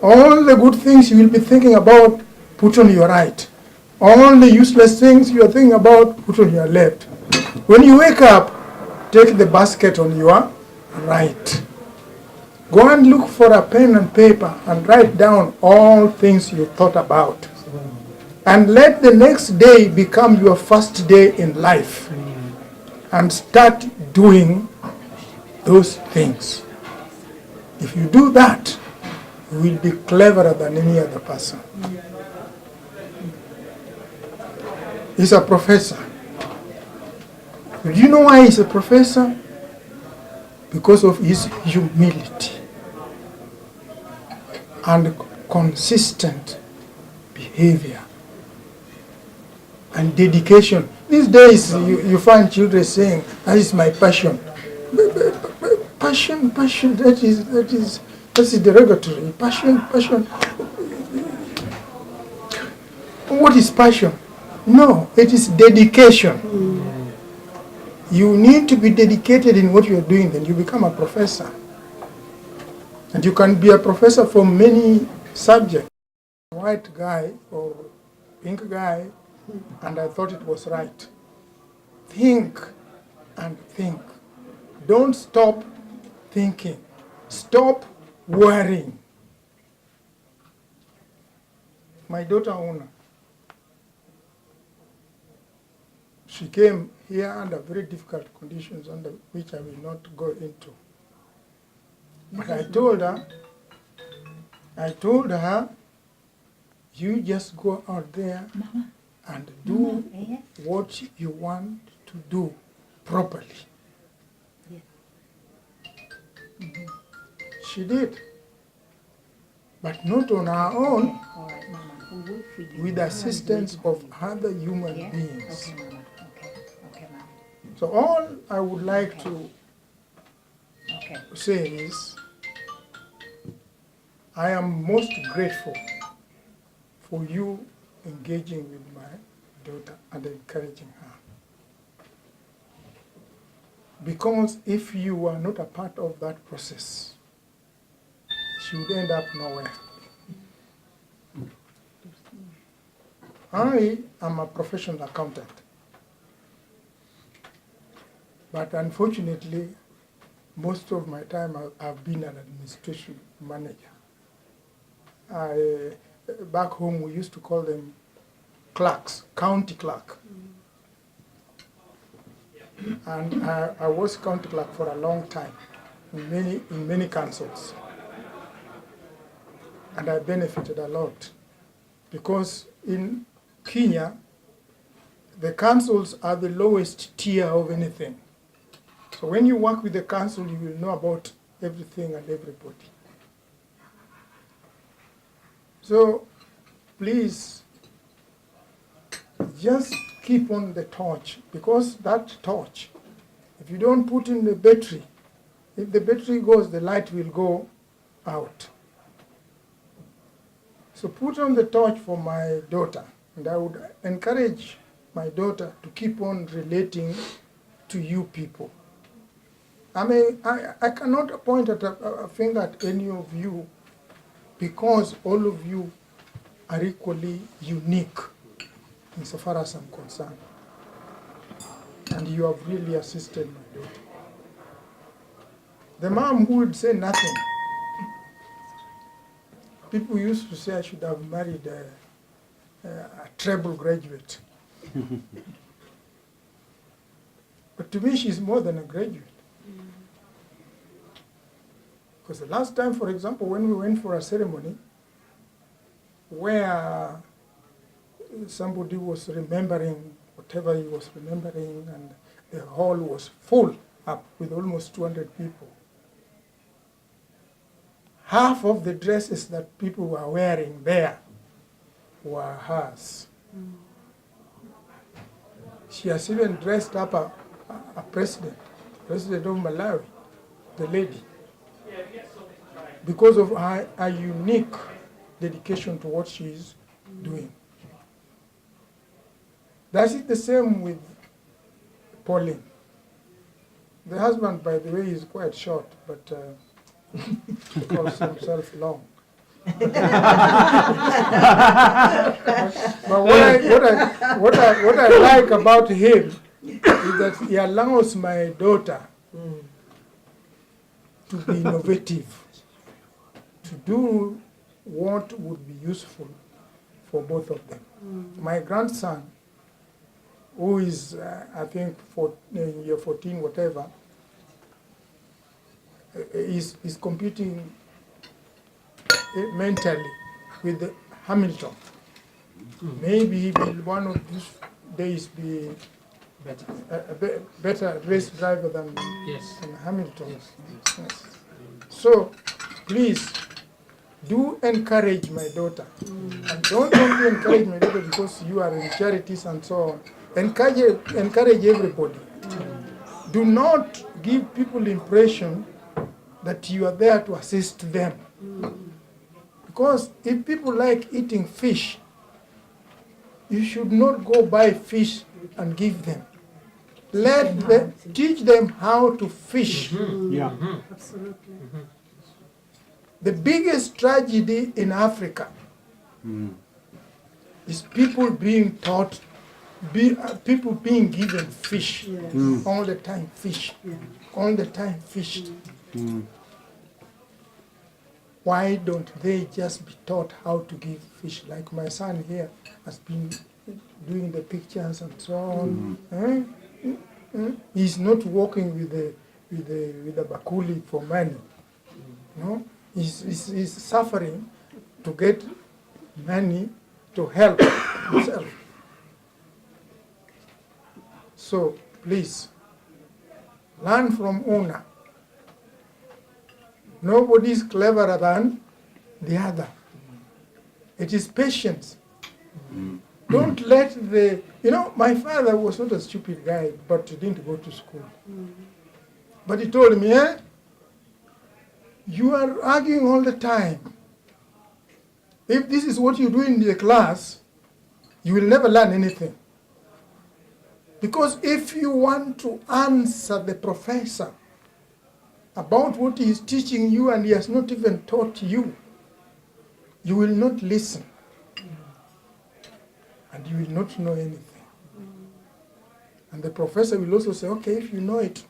All the good things you will be thinking about, put on your right. All the useless things you are thinking about, put on your left. When you wake up, take the basket on your right. Go and look for a pen and paper and write down all things you thought about. And let the next day become your first day in life. And start doing those things. If you do that, you will be cleverer than any other person. He's a professor. Do you know why he's a professor? Because of his humility and consistent behavior and dedication. These days you find children saying, that is my passion. Passion, that is derogatory. Passion. What is passion? No, it is dedication. You need to be dedicated in what you're doing, then you become a professor. And you can be a professor for many subjects. White guy or pink guy, and I thought it was right. Think and think. Don't stop thinking. Stop worrying. My daughter Una, she came here under very difficult conditions under which I will not go into. But I told her, you just go out there and do what you want to do properly. She did. But not on her own, with the assistance of other human beings. So all I would like to say is, I am most grateful for you engaging with my daughter and encouraging her. Because if you are not a part of that process, she would end up nowhere. I am a professional accountant, but unfortunately, most of my time I've been an administration manager. Back home we used to call them clerks, county clerk. And I was county clerk for a long time in many councils. And I benefited a lot because in Kenya, the councils are the lowest tier of anything. So when you work with the council, you will know about everything and everybody. So please, just keep on the torch, because that torch, if you don't put in the battery, if the battery goes, the light will go out. So put on the torch for my daughter, and I would encourage my daughter to keep on relating to you people. I mean, I cannot point at a finger at any of you, because all of you are equally unique insofar as I'm concerned. And you have really assisted my daughter. The mom who would say nothing, people used to say I should have married a treble graduate. But to me, she's more than a graduate. Because the last time, for example, when we went for a ceremony where somebody was remembering whatever he was remembering, and the hall was full up with almost 200 people. Half of the dresses that people were wearing there were hers. She has even dressed up a president of Malawi, the lady, because of her unique dedication to what she is doing. That's it the same with Pauline. The husband, by the way, is quite short, but he calls himself long. But what I like about him is that he allows my daughter to be innovative, to do what would be useful for both of them. My grandson, who is, I think, year 14, whatever, is competing mentally with Hamilton. Maybe he will one of these days be a better race driver than Hamilton. Yes. So, please, do encourage my daughter. And don't only encourage my daughter because you are in charities and so on. Encourage everybody. Do not give people the impression that you are there to assist them. Because if people like eating fish, you should not go buy fish and give them. Teach them how to fish. Absolutely. The biggest tragedy in Africa is people being taught, people being given fish all the time, fish, all the time, fish. Why don't they just be taught how to give fish? Like my son here has been doing the pictures and so on. He's not working with the bakuli for money. No, he's suffering to get money to help himself. So please learn from Una. Nobody is cleverer than the other. It is patience. Don't let my father was not a stupid guy, but he didn't go to school. But he told me, you are arguing all the time. If this is what you do in the class, you will never learn anything. Because if you want to answer the professor about what he is teaching you and he has not even taught you, you will not listen. And you will not know anything. And the professor will also say, okay, if you know it,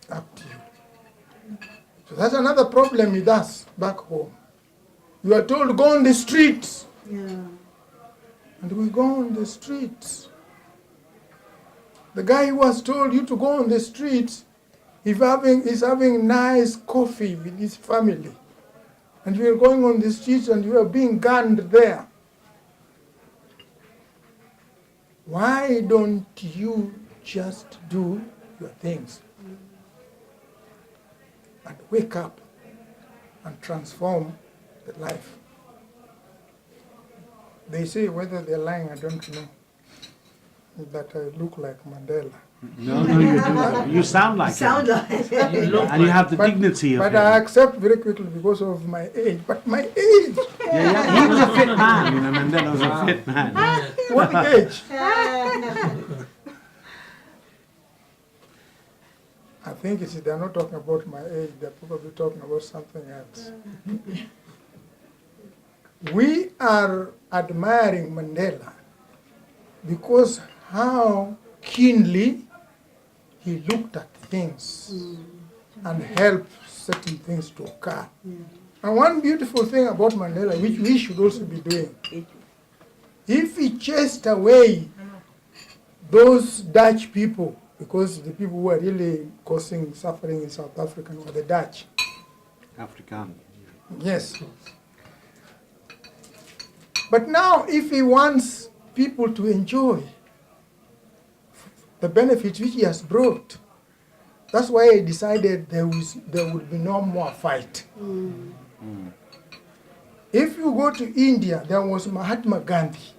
up to you. So that's another problem with us back home. You are told, go on the streets. Yeah. And we go on the streets. The guy who has told you to go on the streets is having nice coffee with his family. And you are going on the streets and you are being gunned there. Why don't you just do your things and wake up and transform the life? They say whether they're lying, I don't know, that I look like Mandela. No, you do. You sound like Sound him. like And you have the dignity of But him. I accept very quickly because of my age. But my age! Yeah, he was a fit man, you know, Mandela was a fit man. What age? I think they're not talking about my age, they're probably talking about something else. We are admiring Mandela because how keenly he looked at things and helped certain things to occur. And one beautiful thing about Mandela, which we should also be doing, if he chased away those Dutch people, because the people who were really causing suffering in South Africa were the Dutch. African. Yes. But now if he wants people to enjoy the benefits which he has brought, that's why he decided there would be no more fight. If you go to India, there was Mahatma Gandhi.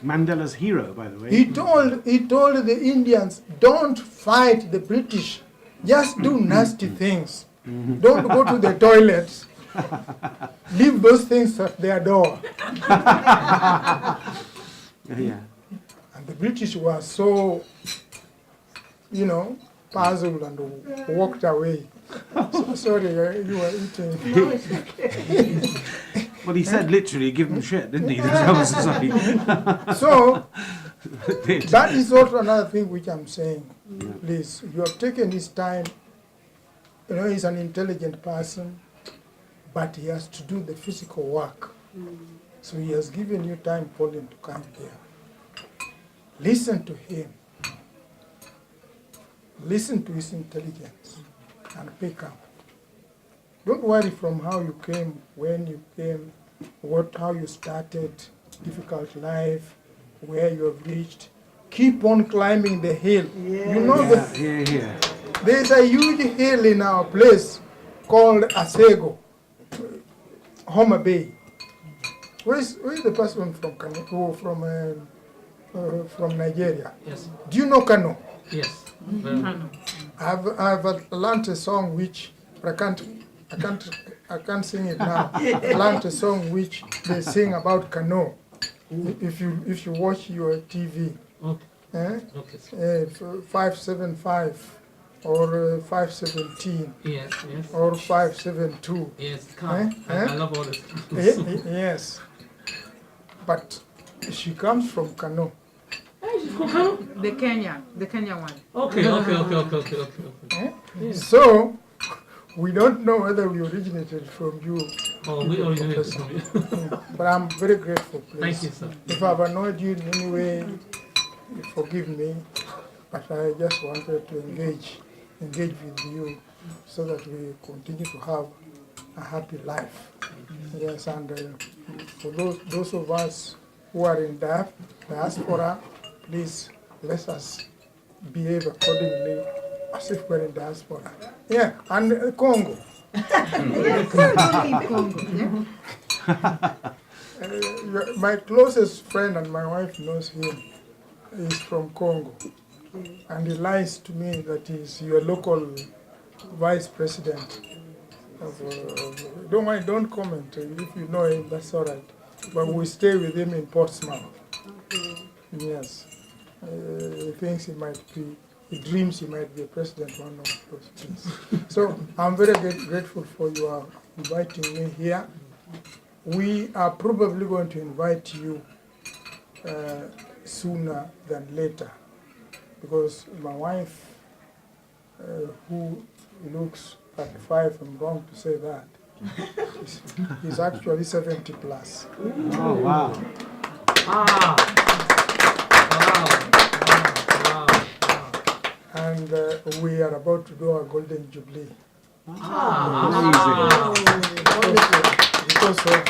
Mandela's hero, by the way. He told the Indians, don't fight the British, just do nasty things. Don't go to the toilets. Leave those things at their door. Yeah. And the British were so, puzzled and walked away. So, sorry, you were eating. Well, he said literally, give him shit, didn't he? That was sorry. So, that is also another thing which I'm saying. Please, you have taken his time. He's an intelligent person, but he has to do the physical work. So he has given you time, Pauline, to come here. Listen to him. Listen to his intelligence and pick up. Don't worry from how you came, when you came, how you started, difficult life, where you have reached. Keep on climbing the hill. There's a huge hill in our place called Asego, Homa Bay. Where is the person from Nigeria? Yes. Do you know Kano? Yes. I've learned a song which I can't sing it now. I learned a song which they sing about Kano. If you watch your TV, Okay. 575 or 517. Yes. Or 572. Yes. I love all this. Yes. But she comes from Kano. The Kenyan one. Okay. So, we don't know whether we originated from you. Oh, we originated from you. But I'm very grateful, please. Thank you, sir. If I've annoyed you in any way, forgive me. But I just wanted to engage with you so that we continue to have a happy life. Yes, and for those of us who are in diaspora, please let us behave accordingly as if we're in diaspora. Yeah, and Congo. My closest friend and my wife knows him. He's from Congo. And he lies to me that he's your local vice president. Don't mind, don't comment. If you know him, that's all right. But we stay with him in Portsmouth. yes. He thinks he might be, he dreams he might be a president one of those days. So I'm very grateful for your inviting me here. We are probably going to invite you sooner than later, because my wife, who looks 35, I'm wrong to say that, is actually 70 plus. Oh, wow. And we are about to do our golden jubilee. Because of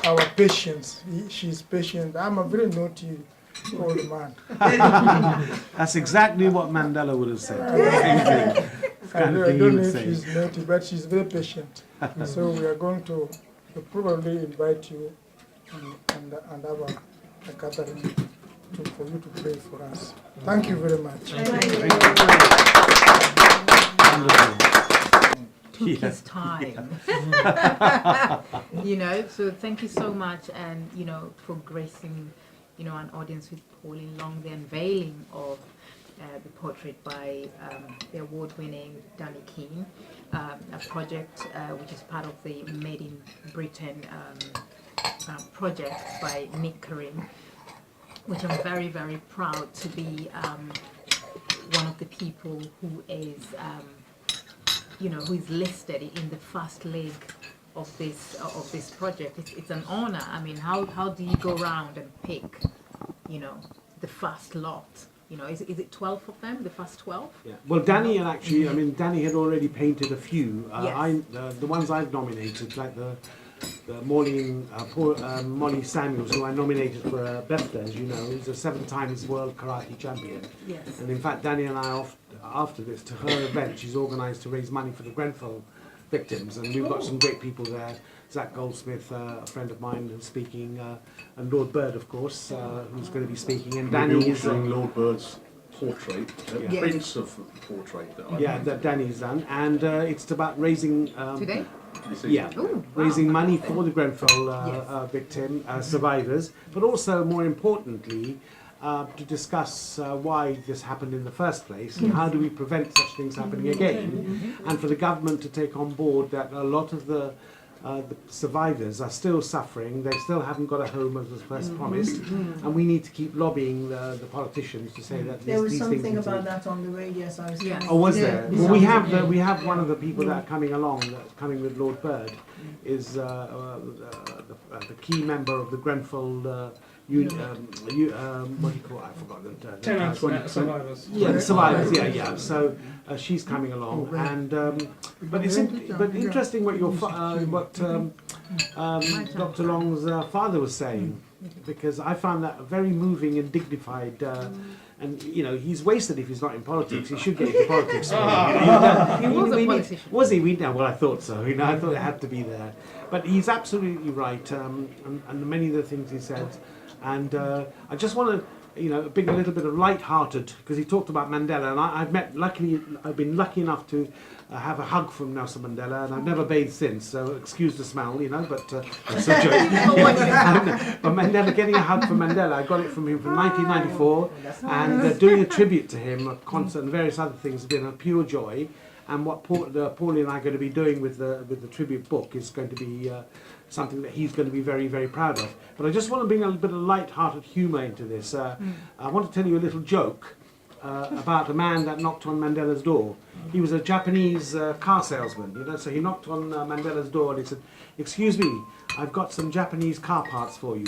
our patience. She's patient. I'm a very naughty old man. That's exactly what Mandela would have said. I don't know if she's naughty, but she's very patient. So we are going to probably invite you and have a gathering for you to pray for us. Thank you very much. Took his time. You know, so thank you so much, and you know, for gracing, you know, an audience with Pauline Long, the unveiling of the portrait by the award-winning Danny Keane, a project which is part of the Made in Britain project by Nick Karim, which I'm very, very proud to be one of the people who is, you know, who is listed in the first leg of this project. It's an honor. I mean, how do you go around and pick, you know, the first lot? You know, is it 12 of them, the first 12? Yeah. Well, Danny had actually, I mean, Danny had already painted a few. Yes. The ones I've nominated, like the Molly Samuels, who I nominated for BAFTA, as you know, who's a 7-time world karate champion. Yes. And in fact, Danny and I, after this, to her event, she's organised to raise money for the Grenfell victims, and we've got some great people there. Zach Goldsmith, a friend of mine, who's speaking, and Lord Bird, of course, who's going to be speaking. And Danny is Lord Bird's portrait, prints of the portrait that Danny's done, and it's about raising Today? Raising money for the Grenfell victim survivors, but also more importantly to discuss why this happened in the first place and how do we prevent such things happening again, and for the government to take on board that a lot of the survivors are still suffering. They still haven't got a home as was first promised, and we need to keep lobbying the politicians to say that There was these something things about that on the radio, so I was Oh, was there? Well, we have one of the people that are coming along, that's coming with Lord Bird, is the key member of the Grenfell what do you call it? I forgot the survivors. Yeah, the survivors. Yeah. So she's coming along, and but interesting what Dr. Long's father was saying, because I found that very moving and dignified. And you know, he's wasted if he's not in politics. He should get into politics. He was a politician. Was he? Well, I thought so. You know, I thought it had to be there. But he's absolutely right, and many of the things he said. And I just want to, you know, bring a little bit of light-hearted, because he talked about Mandela, and I've been lucky enough to have a hug from Nelson Mandela, and I've never bathed since, so excuse the smell, you know, but it's a joke. But Mandela, getting a hug from Mandela, I got it from him from 1994, and doing a tribute to him, a concert and various other things, has been a pure joy. And what Pauline and I are going to be doing with the tribute book is going to be something that he's going to be very, very proud of. But I just want to bring a bit of light-hearted humour into this. I want to tell you a little joke about a man that knocked on Mandela's door. He was a Japanese car salesman, you know, so he knocked on Mandela's door and he said, "Excuse me, I've got some Japanese car parts for you."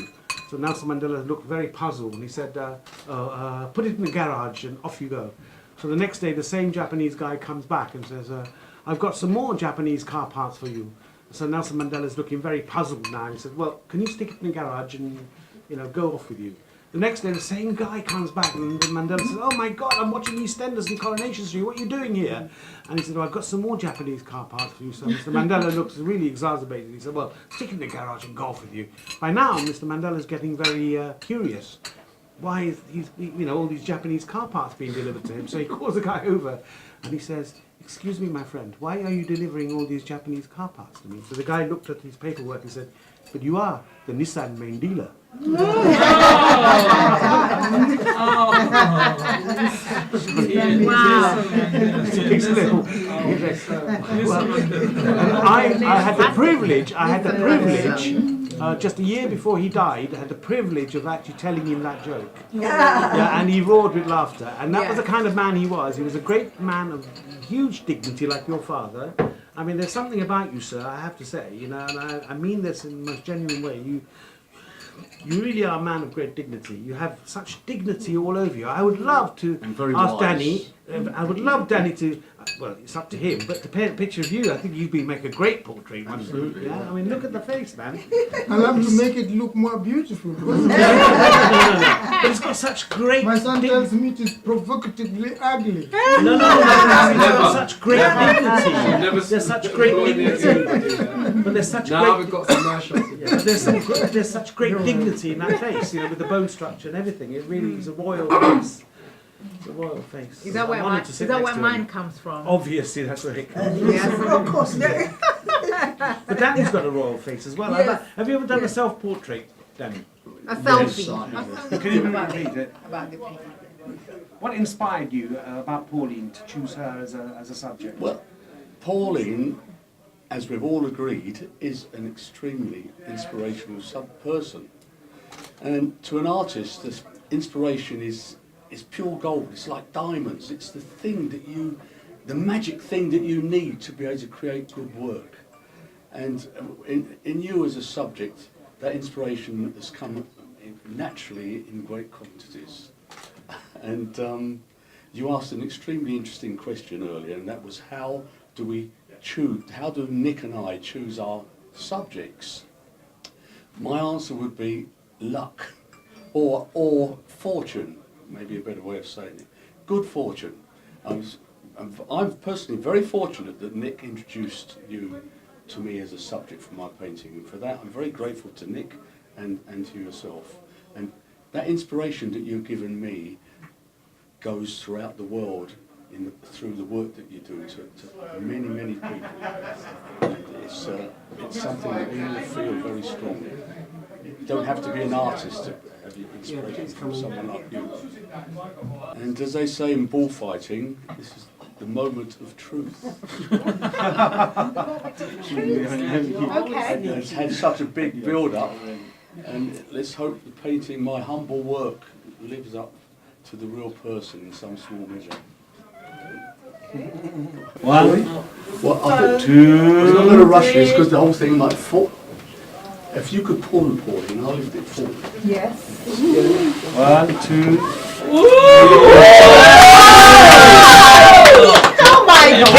So Nelson Mandela looked very puzzled and he said, "Put it in the garage and off you go." So the next day, the same Japanese guy comes back and says, "I've got some more Japanese car parts for you." So Nelson Mandela's looking very puzzled now. And he said, "Well, can you stick it in the garage and, you know, go off with you?" The next day, the same guy comes back and Mandela says, "Oh my God, I'm watching EastEnders and Coronation Street. What are you doing here?" And he said, "Well, I've got some more Japanese car parts for you." So Mr. Mandela looks really exacerbated. He said, "Well, stick it in the garage and go off with you." By now, Mr. Mandela's getting very curious. Why is all these Japanese car parts being delivered to him? So he calls the guy over and he says, "Excuse me, my friend, why are you delivering all these Japanese car parts to me?" So the guy looked at his paperwork and said, "But you are the Nissan main dealer." I had the privilege, just a year before he died, I had the privilege of actually telling him that joke. Yeah, and he roared with laughter. And that was the kind of man he was. He was a great man of huge dignity, like your father. I mean, there's something about you, sir, I have to say, you know, and I mean this in the most genuine way. You really are a man of great dignity. You have such dignity all over you. I would love to ask Danny, I would love Danny to, well, it's up to him, but to paint a picture of you, I think you'd make a great portrait. Absolutely. Yeah? I mean, look at the face, man. I love to make it look more beautiful. But it's got such great My son tells me it is provocatively ugly. No, it's got such great dignity. There's such great dignity. But there's such now great... we've got commercials. But there's such great dignity in that face, you know, with the bone structure and everything. It really is a royal face. It's a royal face. Is that where mine comes from? Obviously, that's where it comes from. Yes, of course. But Danny's got a royal face as well. Yes. Have you ever done a self-portrait, Danny? A selfie. Can you repeat it? What inspired you about Pauline to choose her as a subject? Well, Pauline, as we've all agreed, is an extremely inspirational person. And to an artist, this inspiration is pure gold. It's like diamonds. It's the thing that the magic thing that you need to be able to create good work. And in you as a subject, that inspiration has come naturally in great quantities. And you asked an extremely interesting question earlier, and that was how do Nick and I choose our subjects? My answer would be luck, or fortune, maybe a better way of saying it. Good fortune. I'm personally very fortunate that Nick introduced you to me as a subject for my painting, and for that I'm very grateful to Nick and to yourself. And that inspiration that you've given me goes throughout the world through the work that you do to many, many people. And it's something that we all feel very strongly. You don't have to be an artist to have your inspiration from someone like you. And as they say in bullfighting, this is the moment of truth. It's had such a big build-up, and let's hope the painting, my humble work, lives up to the real person in some small measure. One, two. I'm not going to rush this because the whole thing might fall. If you could pull the Pauline, I'll lift it forward. Yes. 1, 2. Oh my God!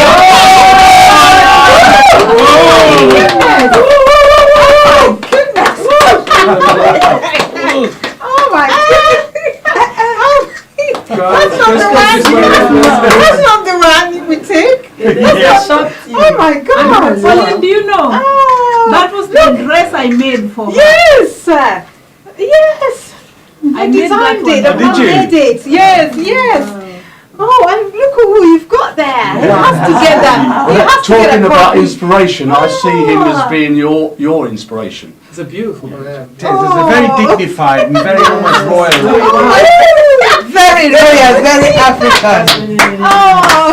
Oh my goodness! That's not the one we take. Oh my God! Pauline, do you know? That was the dress I made for her. Yes! Yes! I designed it. I made it. Yes, yes. Oh, and look at who you've got there. You have to get that. You have to get Talking a about copy. inspiration, I see him as being your inspiration. It's a beautiful man. It's a very dignified and very almost royal. Very royal, very African. Oh!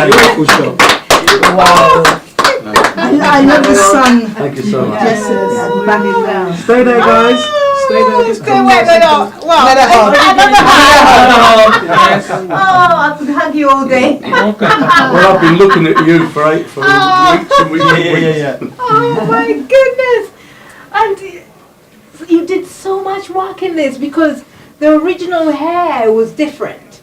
Beautiful shot. Wow. I love the sun. Thank you so much. Dresses and back it down. Stay there, guys. Stay there. Just Stay where they are. Well, another hug. Oh, I could hug you all day. Well, I've been looking at you for weeks and weeks and weeks. Oh my goodness! And you did so much work in this because the original hair was different.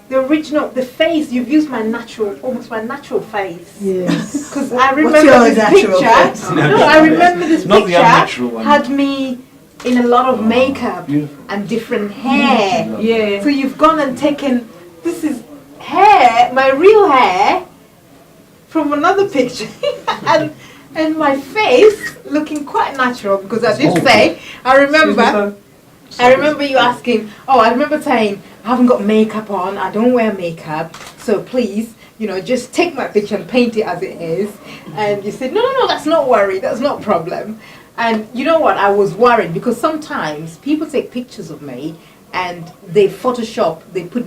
The face, you've used almost my natural face. Yes. Because I remember this picture. I remember this picture had me in a lot of makeup and different hair. Yeah. So you've gone and taken, this is hair, my real hair, from another picture. and my face looking quite natural because I did say, I remember you asking, I remember saying, I haven't got makeup on, I don't wear makeup, so please, just take my picture and paint it as it is. And you said, no, that's not worry, that's not a problem. And you know what? I was worried because sometimes people take pictures of me and they put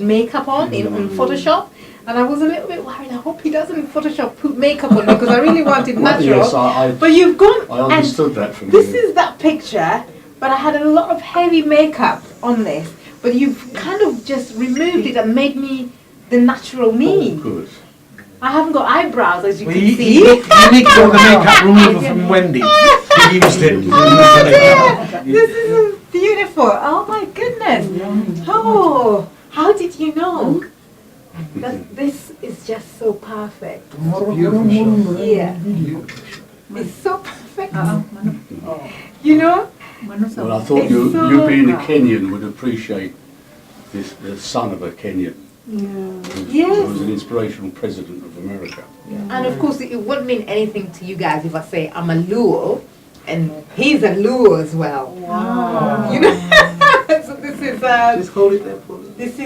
makeup on on Photoshop. And I was a little bit worried. I hope he doesn't Photoshop put makeup on me because I really wanted natural. Yes, but you've gone. I understood that from this you. is that picture, but I had a lot of heavy makeup on this. But you've kind of just removed it and made me the natural me. Oh, good. I haven't got eyebrows, as you Well, can he see. got the makeup remover from Wendy. He used it. This is beautiful. Oh my goodness. Oh, how did you know? That this is just so perfect. Beautiful shot. Yeah. It's so perfect. You know? Well, I thought you being a Kenyan would appreciate this, the son of a Kenyan. Who was an inspirational president of America. And of course, it wouldn't mean anything to you guys if I say I'm a Luo, and he's a Luo as well. Wow. You know? So this is Just hold it there, Pauline. this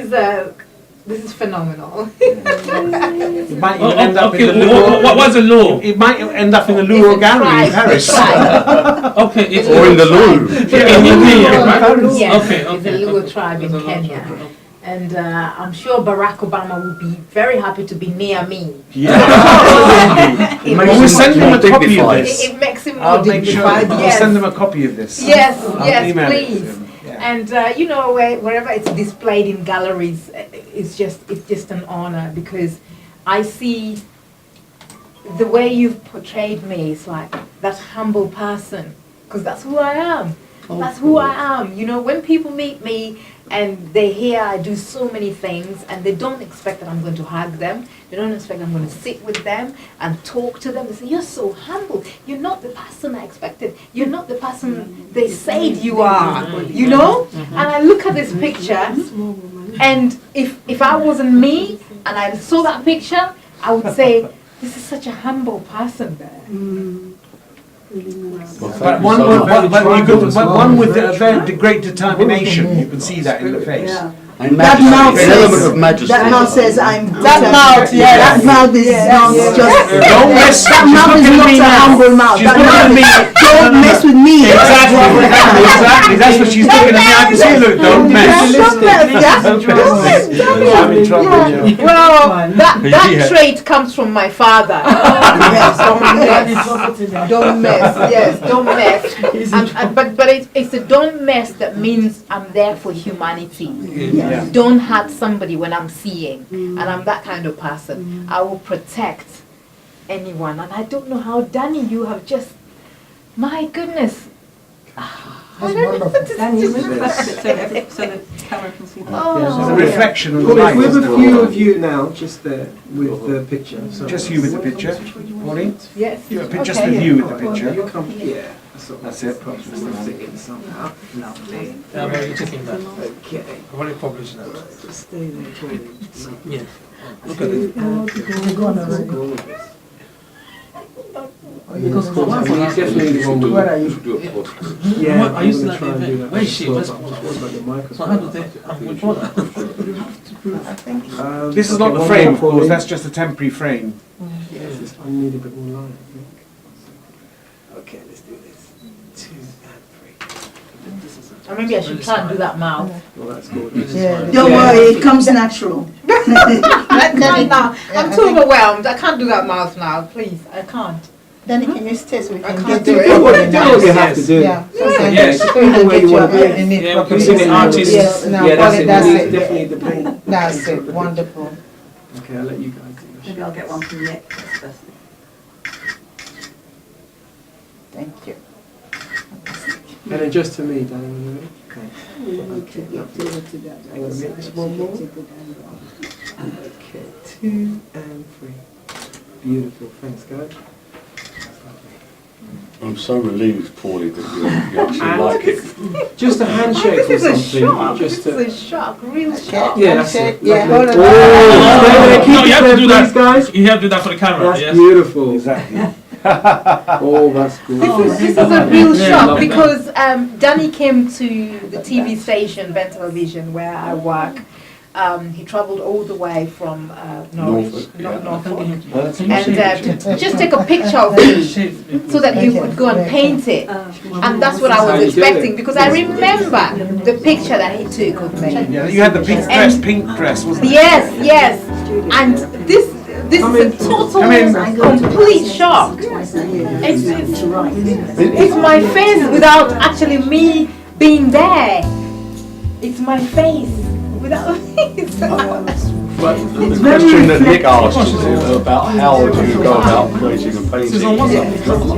is phenomenal. It might even end up in the What was the law? It might end up in the Louvre Gallery in Paris. Okay, it's Or in the Louvre. in Kenya, right? Yes, Okay, it's a Luo tribe in Kenya. And I'm sure Barack Obama would be very happy to be near me. Yeah, absolutely. We'll send him a copy of this. It makes him more I'll make sure. dignified. I'll Yes. send him a copy of this. Yes, I'll yes, email it to please. him. Yeah. And you know, wherever it's displayed in galleries, it's just an honor because I see the way you've portrayed me. It's like that humble person, because that's who I am. That's who I am. You know, when people meet me and they hear I do so many things and they don't expect that I'm going to hug them, they don't expect I'm going to sit with them and talk to them. They say, you're so humble. You're not the person I expected. You're not the person they said you are, you know? And I look at this picture and if I wasn't me and I saw that picture, I would say, this is such a humble person there. Well, But thank one, you so but, much. but one with very great determination. You can see that in the face. And That majesty, mouth an element says, of majesty. that mouth says I'm That mouth, yes. That mouth is not just Don't mess. that mouth is not a humble mouth. She's That looking at mouth me. don't mess with me. Exactly. That's what she's looking at me. I can see. Look, don't mess. Don't mess, yeah? Don't mess, don't mess. I'm in trouble. Yeah. Well, that Yeah. trait comes from my father. Yes, don't mess. Yes, don't mess. But it's a don't mess that means I'm there for humanity. Yeah. Don't hurt somebody when I'm seeing, and I'm that kind of person. I will protect anyone, and I don't know how, Danny, you have just, my goodness. That's wonderful. So the camera can see that. It's a reflection of the Pauline, light. we have isn't a it? few of you now, just there with the picture. So Just you with the picture, Pauline. Yes. Just with you with the You picture. come here. That's it. Probably stick in somehow. Lovely. Yeah, but you're taking that. Okay. I've already published that. Just stay there, Pauline. Yeah. Look at it. Gorgeous. Because Definitely the one Where are you? Yeah, I used to gonna try and do that. Where is she? What Where's- about the microphone? So how do they? Which one? This is not the frame, of course. That's just a temporary frame. Yes, I need a bit more light, I think. Okay, let's do this. 2 and 3. This is Or maybe I should try and do that mouth. well, that's gorgeous. Don't worry, it comes natural. I can't now. I'm too overwhelmed. I can't do that mouth now. Please, I can't. Then can you stay so we I can can't get do to it. Do what it? you have to do. Yeah. Yes. Where you want to be. Yeah, we can You see see the artist. Yes, no, Yeah, that's it. that's We it. definitely the paint. That's it. Wonderful. Okay, I'll let you guys do the Maybe I'll get one from Nick. That's best. Thank you. And then just to me, Danny, when you're ready. Okay. Hang on a minute, just one more. Okay, 2 and 3. Beautiful, thanks guys. I'm so relieved, Paulie, that you actually like it. Just a handshake This or is a something. shock. Just This to, is a shock. Real shock. yeah, that's it. Yeah, Lovely. hold on. Oh, stay there, keep No, you it have there, to do please, that. guys. You have to do that for the camera. That's Yes. beautiful. Exactly. Oh, that's good. This is a real Yeah, shock lovely. because Danny came to the TV station, Ben Television, where I work, He travelled all the way from Norwich, Norfolk, And to just take a picture of me so that he could go and paint it. And that's what I was expecting, because I remember the picture that he took of me. Yeah, you had the pink dress, wasn't it? Yes, yes. And this is a total, complete shock. It's my face without actually me being there. It's my face without me. But the question that Nick asked you about how do you go about creating a painting,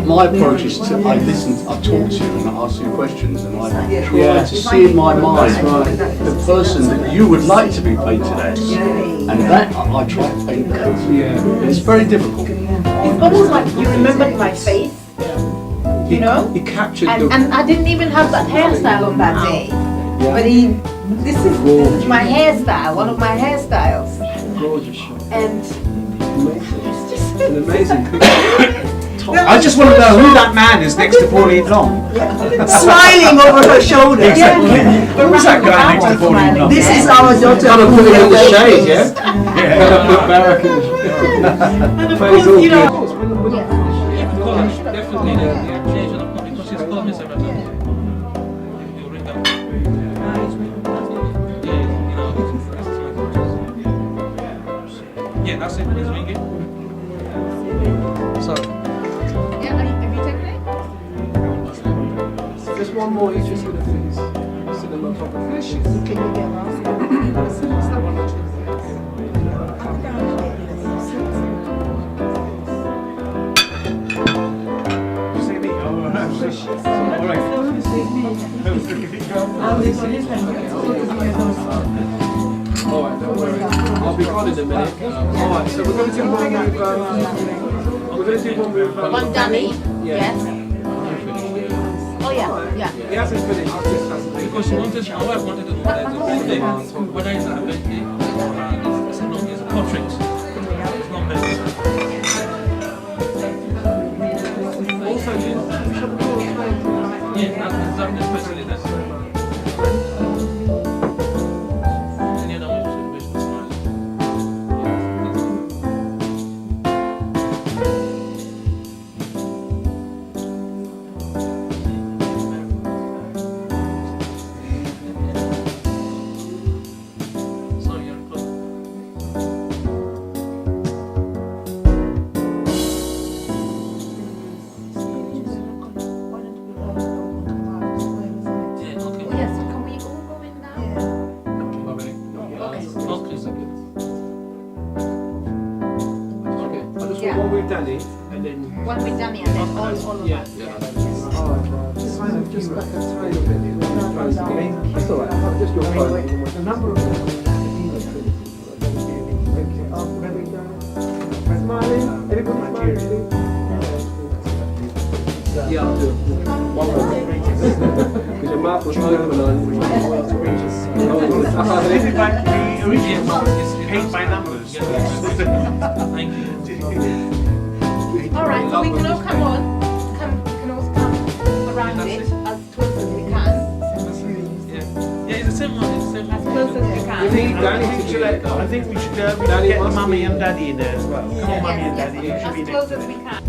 my approach is to I talk to you and I ask you questions and I try to see in my mind the person that you would like to be painted as, and that I try to paint that. Yeah. It's very difficult. It's almost like you remembered my face, you know? He captured and I didn't even have that hairstyle on that day. But this is my hairstyle, one of my hairstyles. Gorgeous shot. And it's just an amazing picture. I just want to know who that man is next to Pauline Long. Smiling over her shoulder. Who's that guy next to Pauline Long? This is our daughter. Kind of put it in the shade, yeah? Kind of put Barrack in the shade. of course, you know. Definitely, because she's called me several times. You ring up. Yeah, that's it. It's ringing. Sorry. Yeah, have you taken it? Just one more, each just gonna please. Sit them on top of the dishes. Can you get around? Alright, don't worry. I'll be gone in a minute. Alright, so we're going to do one with we're going to do one with One dummy? Yes. Oh yeah, yeah. He hasn't finished, he just hasn't finished. Because my wife wanted to know whether it's a birthday or it's a portrait. It's not birthday. Also, you should call it. Yeah, that's especially that. Any other one you should wish to smile. So you're close. Yeah, okay. Yes, can we all go in now? Okay, I just want one with Danny and then. One with dummy and then all of Yeah, us. yeah. Alright, kind of just like a tiny bit. That's alright, just your phone. The number of smiling, everybody smiling. Yeah, I'll do it. One more. Because your mouth was open on. This is like the original paint by numbers. Thank you. Alright, so we can all come on. We can all come around it as close as we can. Yeah, it's the same one. It's the same As close as we You can. need Danny to let go. I think we should Daddy get wants mummy to- and daddy in there as well. Come on, mummy and Yes, daddy. yes, You should be as next close to as me. we can.